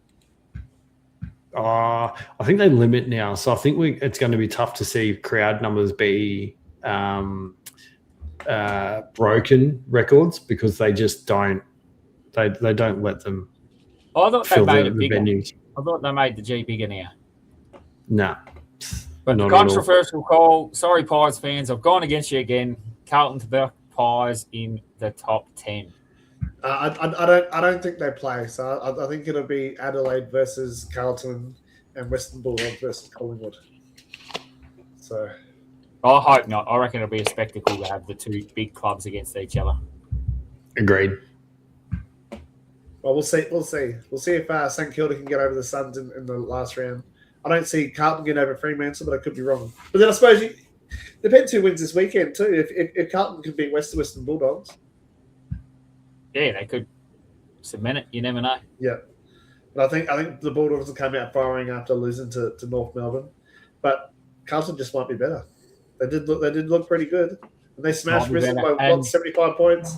I think they limit now, so I think it's going to be tough to see crowd numbers be broken records because they just don't. They don't let them. I thought they made it bigger. Venues. I thought they made the G bigger now. No. But the controversial call. Sorry, Pies fans, I've gone against you again. Carlton to the Pies in the top 10. I don't think they play. So I think it'll be Adelaide versus Carlton and Western Bulldogs versus Collingwood. So I hope not. I reckon it'll be a spectacle to have the two big clubs against each other. Agreed. Well, we'll see. We'll see if St Kilda can get over the Suns in the last round. I don't see Carlton getting over Fremantle, but I could be wrong. But then I suppose depends who wins this weekend too. If Carlton can beat Western Bulldogs, yeah, they could cement it. You never know. Yeah, but I think the Bulldogs will come out firing after losing to North Melbourne, but Carlton just might be better. They did look pretty good, and they smashed Brisbane by 75 points.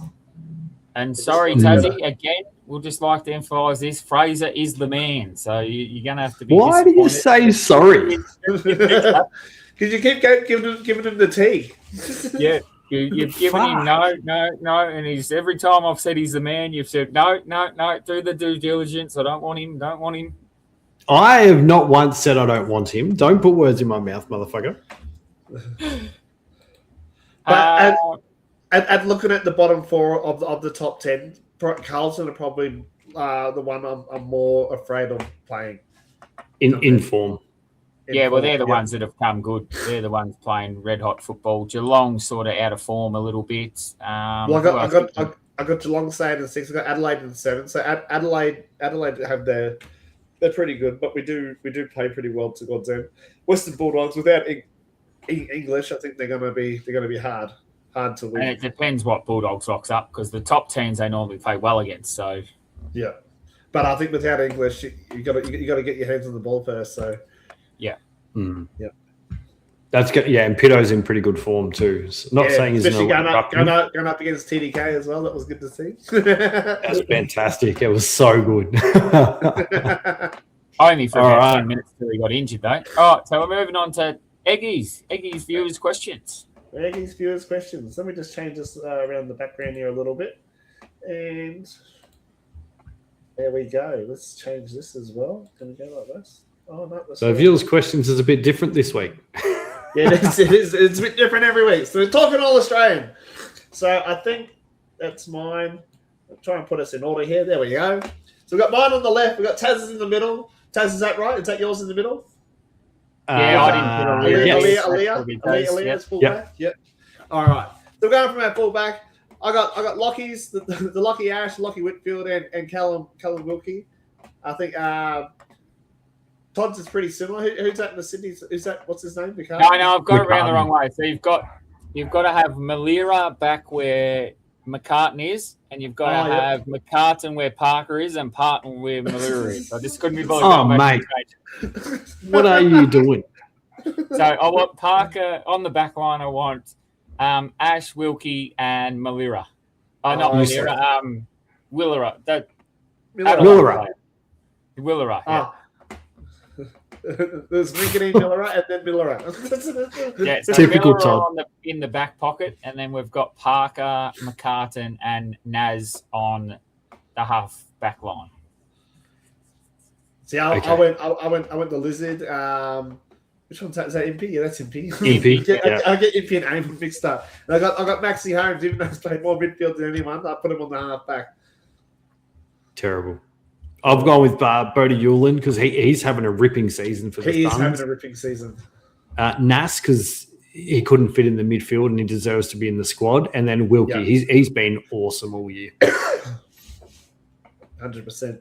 And sorry, Tassie, again, we'll just like to emphasise this. Fraser is the man, so you're going to have to be. Why did you say sorry? Because you keep giving him the tea. Yeah, you've given him no, and he's every time I've said he's the man, you've said no. Do the due diligence. I don't want him. I have not once said I don't want him. Don't put words in my mouth, motherfucker. But and looking at the bottom four of the top 10, Carlton are probably the one I'm more afraid of playing. In form. Yeah, well, they're the ones that have come good. They're the ones playing red-hot football. Geelong sort of out of form a little bit. I got Geelong staying in 6. I got Adelaide in 7. So Adelaide have they're pretty good, but we do play pretty well towards them. Western Bulldogs without English, I think they're going to be hard to win. And it depends what Bulldogs rocks up, because the top 10s they normally play well against. So yeah, but I think without English, you got to get your hands on the ball first. So yeah, yeah, that's good. Yeah, and Pito's in pretty good form too. Not saying he's especially going up against TDK as well. That was good to see. That's fantastic. It was so good. Only for about 10 minutes till he got injured, though. All right, so we're moving on to Eggie's viewers' questions. Eggie's viewers' questions. Let me just change this around the background here a little bit. And there we go. Let's change this as well. Can we go like this? Oh, no. So viewers' questions is a bit different this week. Yeah, it is. It's a bit different every week. So we're talking all Australian. So I think that's mine. I'll try and put us in order here. There we go. So we've got mine on the left. We've got Taz's in the middle. Taz, is that right? Is that yours in the middle? Yeah, I didn't put Aaliyah's fullback. Yep. All right. So going from our fullback, I got Lockie's, the Lockie Ash, Lockie Whitfield, and Callum Wilkie. I think Todd's is pretty similar. Who's that in the Sydney? Is that what's his name? No, I've got it around the wrong way. So you've got to have Malira back where McCartan is, and you've got to have McCartan where Parker is, and Parton where Malira is. So this couldn't be bothered. Oh, mate. What are you doing? So I want Parker on the back line. I want Ash, Wilkie, and Malira. Not Malira. Willera. Willera. Yeah. There's Rickety Millera and then Millera. Yeah, so typical Millera Todd. in the back pocket, and then we've got Parker, McCartan, and Naz on the half back line. See, I went the Lizard. Which one's that? Is that MP? Yeah, that's MP. I get MP and Aim mixed up. And I got Maxi Holmes, even though he's played more midfield than anyone. I put him on the half back. Terrible. I've gone with Bodie Hewlin because he's having a ripping season for the Suns. He's having a ripping season. Nas because he couldn't fit in the midfield and he deserves to be in the squad. And then Wilkie, he's been awesome all year. 100%.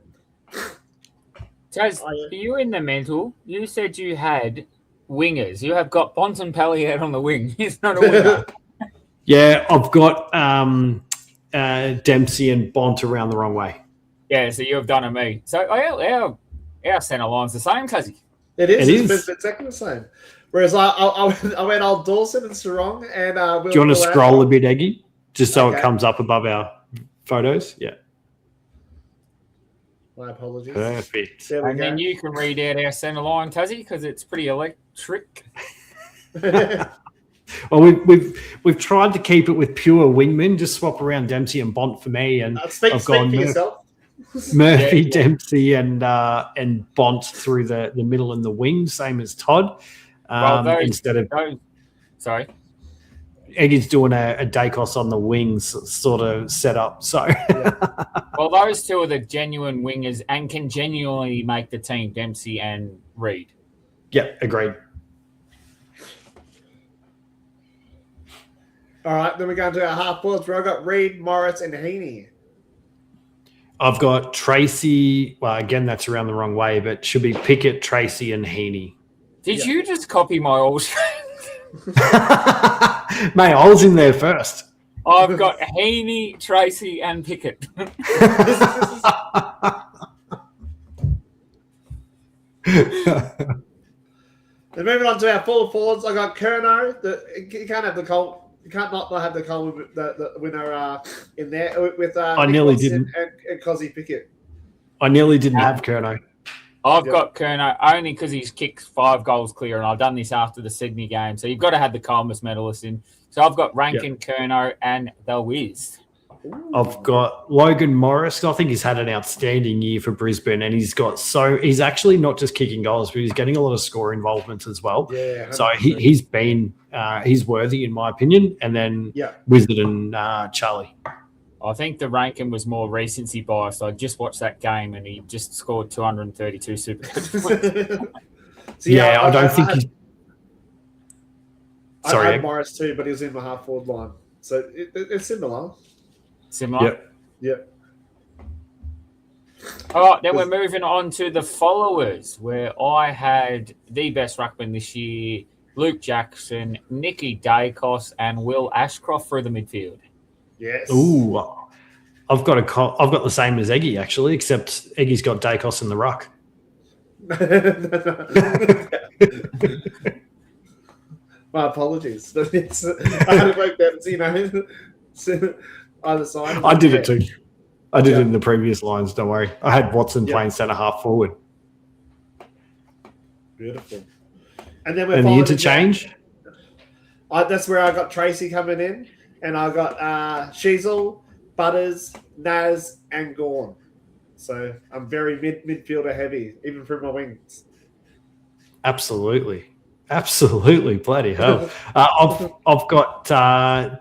Taz, you in the mental, you said you had wingers. You have got Bontempelli out on the wing. He's not a winger. Yeah, I've got Dempsey and Bont around the wrong way. Yeah, so you've done a me. So our centre line's the same, Cuzzy. It is. It's exactly the same. Whereas I went old Dawson and Sarong and do you want to scroll a bit, Eggy? Just so it comes up above our photos? Yeah. My apologies. Perfect. Then you can read out our centre line, Tazzy, because it's pretty electric. Well, we've tried to keep it with pure wingmen. Just swap around Dempsey and Bont for me, and I've gone Murphy, Dempsey, and Bont through the middle and the wing, same as Todd. Sorry. Eggy's doing a Daicos on the wings sort of setup. So, well, those two are the genuine wingers and can genuinely make the team, Dempsey and Reid. Yeah, agreed. All right, then we're going to our half forwards where I've got Reid, Morris, and Heaney. I've got Tracy. Well, again, that's around the wrong way, but should be Pickett, Tracy, and Heaney. Did you just copy my old Mate, I was in there first. I've got Heaney, Tracy, and Pickett. Then moving on to our full forwards, I got Curnow. You can't have the Colt. You can't not have the Colt with the winner in there with. I nearly didn't. And Cozzy Pickett. I nearly didn't have Curnow. I've got Curnow only because he's kicked 5 goals clear, and I've done this after the Sydney game. So you've got to have the Colemus medalist in. So I've got Rankin, Curnow, and the Wiz. I've got Logan Morris. I think he's had an outstanding year for Brisbane, and he's actually not just kicking goals, but he's getting a lot of score involvements as well. Yeah, 100%. So he's worthy in my opinion. And then Wizard and Charlie. I think the Rankin was more recency biased. I just watched that game, and he just scored 232 super points. I don't think he's. Sorry, I had Morris too, but he was in the half forward line, so it's similar. Similar? Yep. All right, then we're moving on to the followers, where I had the best ruckman this year, Luke Jackson, Nick Daicos, and Will Ashcroft through the midfield. Yes. Ooh, I've got the same as Egi, actually, except Eggy's got Daicos in the ruck. My apologies. I had to break that, either side. I did it too. I did it in the previous lines, don't worry. I had Watson playing centre half forward. Beautiful. And then the interchange? That's where I got Tracy coming in, and I got Sheasel, Butters, Naz, and Gawn. So I'm very midfielder heavy, even from my wings. Absolutely, bloody hell! I've got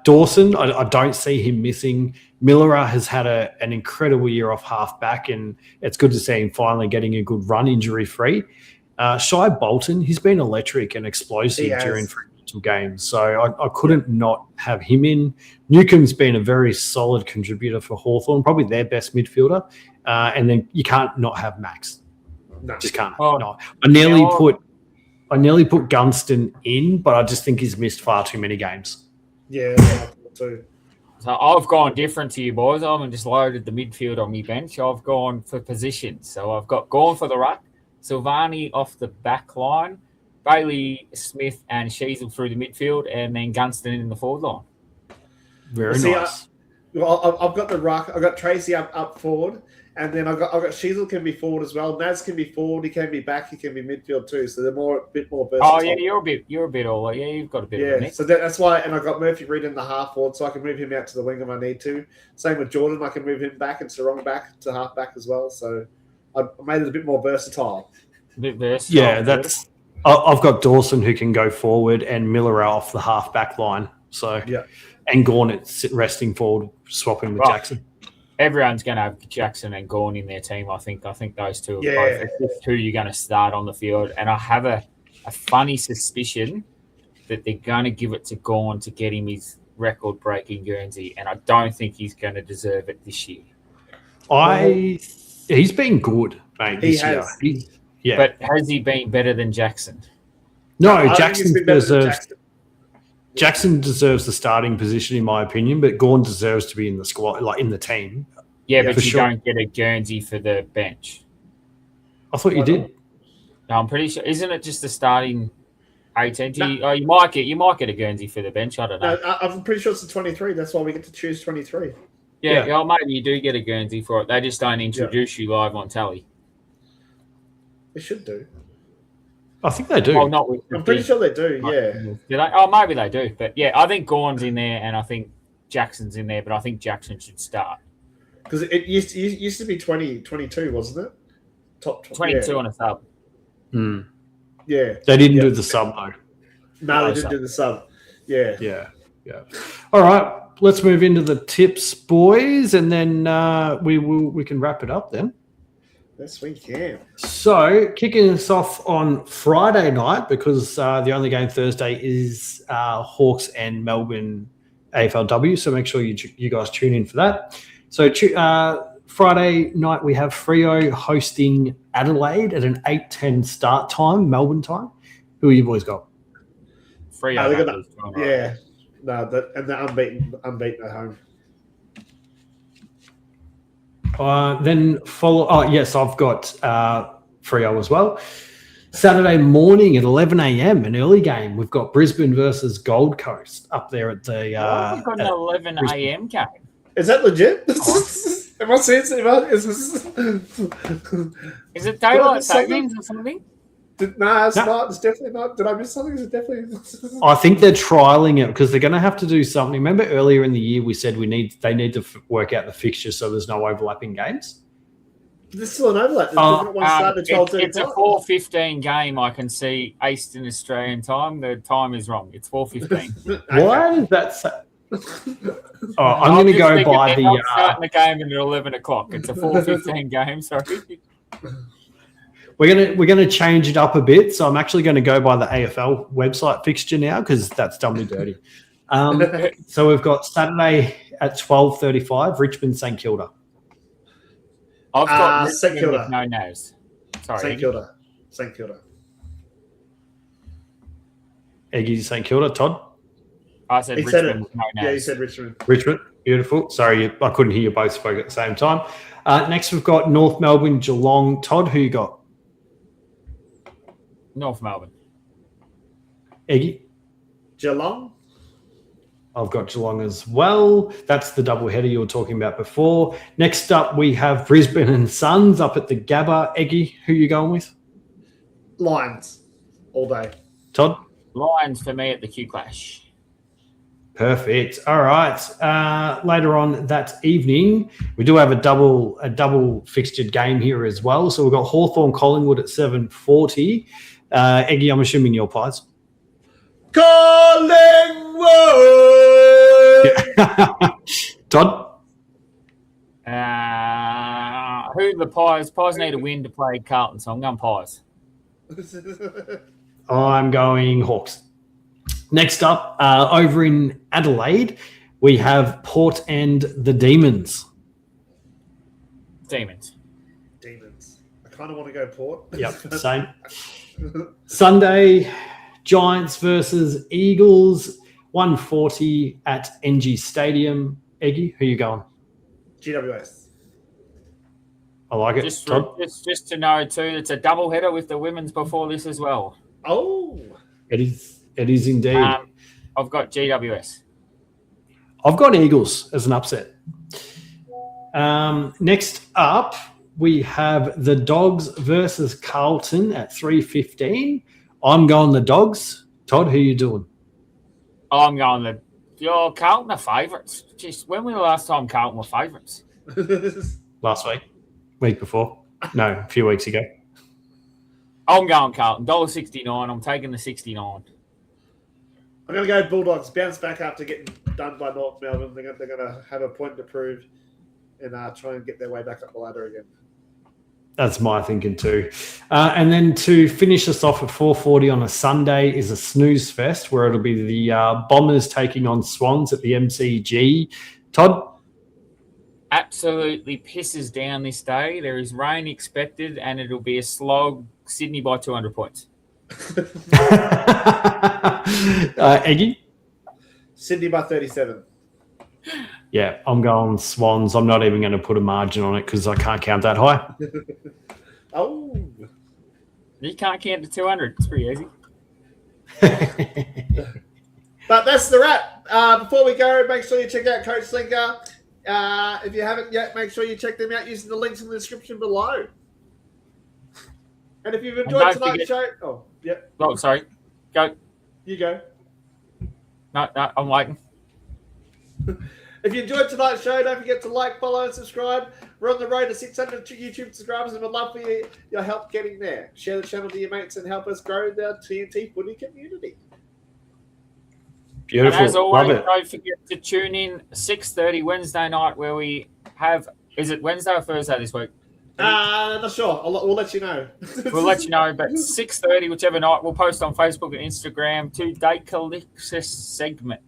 Dawson. I don't see him missing. Millera has had an incredible year off halfback, and it's good to see him finally getting a good run injury free. Shai Bolton, he's been electric and explosive during Fremantle games, so I couldn't not have him in. Newcomb's been a very solid contributor for Hawthorn, probably their best midfielder, and then you can't not have Max. No, just can't. No, I nearly put Gunston in, but I just think he's missed far too many games. Yeah, I thought too. So I've gone different to you boys. I haven't just loaded the midfield on my bench. I've gone for positions. So I've got Gawn for the ruck, Silvani off the back line, Bailey, Smith, and Sheasel through the midfield, and then Gunston in the forward line. Very nice. I've got the ruck. I've got Tracy up forward. And then I've got Sheasel can be forward as well. Naz can be forward. He can be back. He can be midfield too. So they're a bit more versatile. Oh yeah, you're a bit all. Yeah, you've got a bit. Yeah, so that's why. And I've got Murphy Reid in the half forward, so I can move him out to the wing if I need to. Same with Jordan. I can move him back and Sarong back to half back as well. So I made it a bit more versatile. Yeah, I've got Dawson who can go forward and Miller off the half back line. So and Gawn at resting forward, swapping with Jackson. Everyone's going to have Jackson and Gawn in their team. I think those two are both who you're going to start on the field. And I have a funny suspicion that they're going to give it to Gawn to get him his record-breaking Guernsey, and I don't think he's going to deserve it this year. He's been good, mate. This year. But has he been better than Jackson? No, Jackson deserves the starting position, in my opinion, but Gawn deserves to be in the squad, like in the team. Yeah, but you don't get a Guernsey for the bench. I thought you did. No, I'm pretty sure. Isn't it just the starting 18? You might get a Guernsey for the bench. I don't know. No, I'm pretty sure it's the 23. That's why we get to choose 23. Yeah, maybe you do get a Guernsey for it. They just don't introduce you live on tally. They should do. I think they do. I'm pretty sure they do, yeah. Do they? Oh, maybe they do. But, yeah, I think Gawn's in there and I think Jackson's in there, but I think Jackson should start. Because it used to be 22, wasn't it? Top 22 on a sub. Mm. Yeah. They didn't do the sub, though. No, they didn't do the sub. Yeah. Yeah. All right, let's move into the tips, boys, and then we can wrap it up then. Yes, we can. So, kicking us off on Friday night, because the only game Thursday is Hawks and Melbourne AFLW. So make sure you guys tune in for that. So Friday night we have Freo hosting Adelaide at an 8:10 start time, Melbourne time. Who are you boys got? Freo. Yeah. No, and they're unbeaten at home. Then follow. Oh yes, I've got Freo as well. Saturday morning at 11 a.m. an early game. We've got Brisbane versus Gold Coast up there at the. We've got an 11 a.m. game. Is that legit? Am I saying something? Is it daylight savings or something? No, it's not. It's definitely not. Did I miss something? Is it definitely? I think they're trialing it because they're going to have to do something. Remember earlier in the year we said they need to work out the fixture so there's no overlapping games. There's still an overlap. It's a 4:15 game. I can see Eastern Australian time. The time is wrong. It's 4:15. Why is that so? I'm going to go by the starting the game at 11 o'clock. It's a 4:15 game. Sorry. We're gonna change it up a bit. So I'm actually going to go by the AFL website fixture now because that's done me dirty. So we've got Saturday at 12:35, Richmond St Kilda. I've got St Kilda with no nose. Sorry, St Kilda. Egi St Kilda. Todd. I said Richmond with no nose. Yeah, you said Richmond. Richmond, beautiful. Sorry, I couldn't hear you both spoke at the same time. Next, we've got North Melbourne, Geelong. Todd, who you got? North Melbourne. Egi? Geelong. I've got Geelong as well. That's the double header you were talking about before. Next up, we have Brisbane and Suns up at the Gabba. Egi, who are you going with? Lions. All day. Todd? Lions for me at the Q Clash. Perfect. All right. Later on that evening, we do have a double fixtured game here as well. So we've got Hawthorn Collingwood at 7:40. Egi, I'm assuming your Pies. Collingwood. Todd? Who the Pies? Pies need a win to play Carlton, so I'm going Pies. I'm going Hawks. Next up, over in Adelaide, we have Port and the Demons. Demons. I kind of want to go Port. Yep, same. Sunday, Giants versus Eagles, 1:40 at NG Stadium. Egi, who are you going? GWS. I like it. Just to know too, it's a double header with the women's before this as well. Oh, it is indeed. I've got GWS. I've got Eagles as an upset. Next up, we have the Dogs versus Carlton at 3:15. I'm going the Dogs. Todd, who are you doing? I'm going Carlton are favourites. Jeez, when was the last time Carlton were favourites? Last week before. No, a few weeks ago. I'm going Carlton. $1.69. I'm taking the 69. I'm going to go Bulldogs. Bounce back after getting done by North Melbourne. They're going to have a point to prove and try and get their way back up the ladder again. That's my thinking too. And then to finish us off at 4:40 on a Sunday is a snooze fest where it'll be the Bombers taking on Swans at the MCG. Todd? Absolutely pisses down this day. There is rain expected and it'll be a slog. Sydney by 200 points. Egi? Sydney by 37. Yeah, I'm going Swans. I'm not even going to put a margin on it because I can't count that high. Oh. You can't count to 200. It's pretty easy. But that's the wrap. Before we go, make sure you check out CoachLinker. If you haven't yet, make sure you check them out using the links in the description below. And if you've enjoyed tonight's show... Oh, yep. Oh, sorry. Go. You go. No, I'm waiting. If you enjoyed tonight's show, don't forget to like, follow, and subscribe. We're on the road to 600 YouTube subscribers, and we'd love for your help getting there. Share the channel to your mates and help us grow the TNT footy community. Beautiful. And as always, love it. don't forget to tune in 6:30 Wednesday night where we have... Is it Wednesday or Thursday this week? Not sure. We'll let you know. We'll let you know, but 6:30, whichever night, we'll post on Facebook and Instagram to Daicos segment.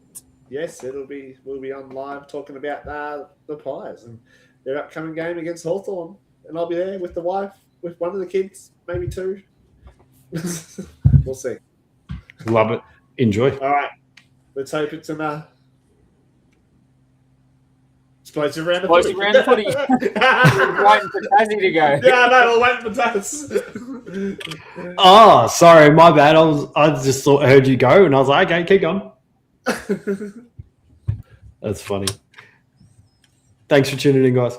yes, we'll be on live talking about the Pies and their upcoming game against Hawthorn. And I'll be there with the wife, with one of the kids, maybe two. We'll see. Love it. Enjoy. All right. Let's hope it's an explosive round of footy. Explosive round of footy. Waiting for Tassie to go. Yeah, no, we're waiting for Taz. Oh, sorry, my bad. I just heard you go, and I was like, okay, keep going. That's funny. Thanks for tuning in, guys.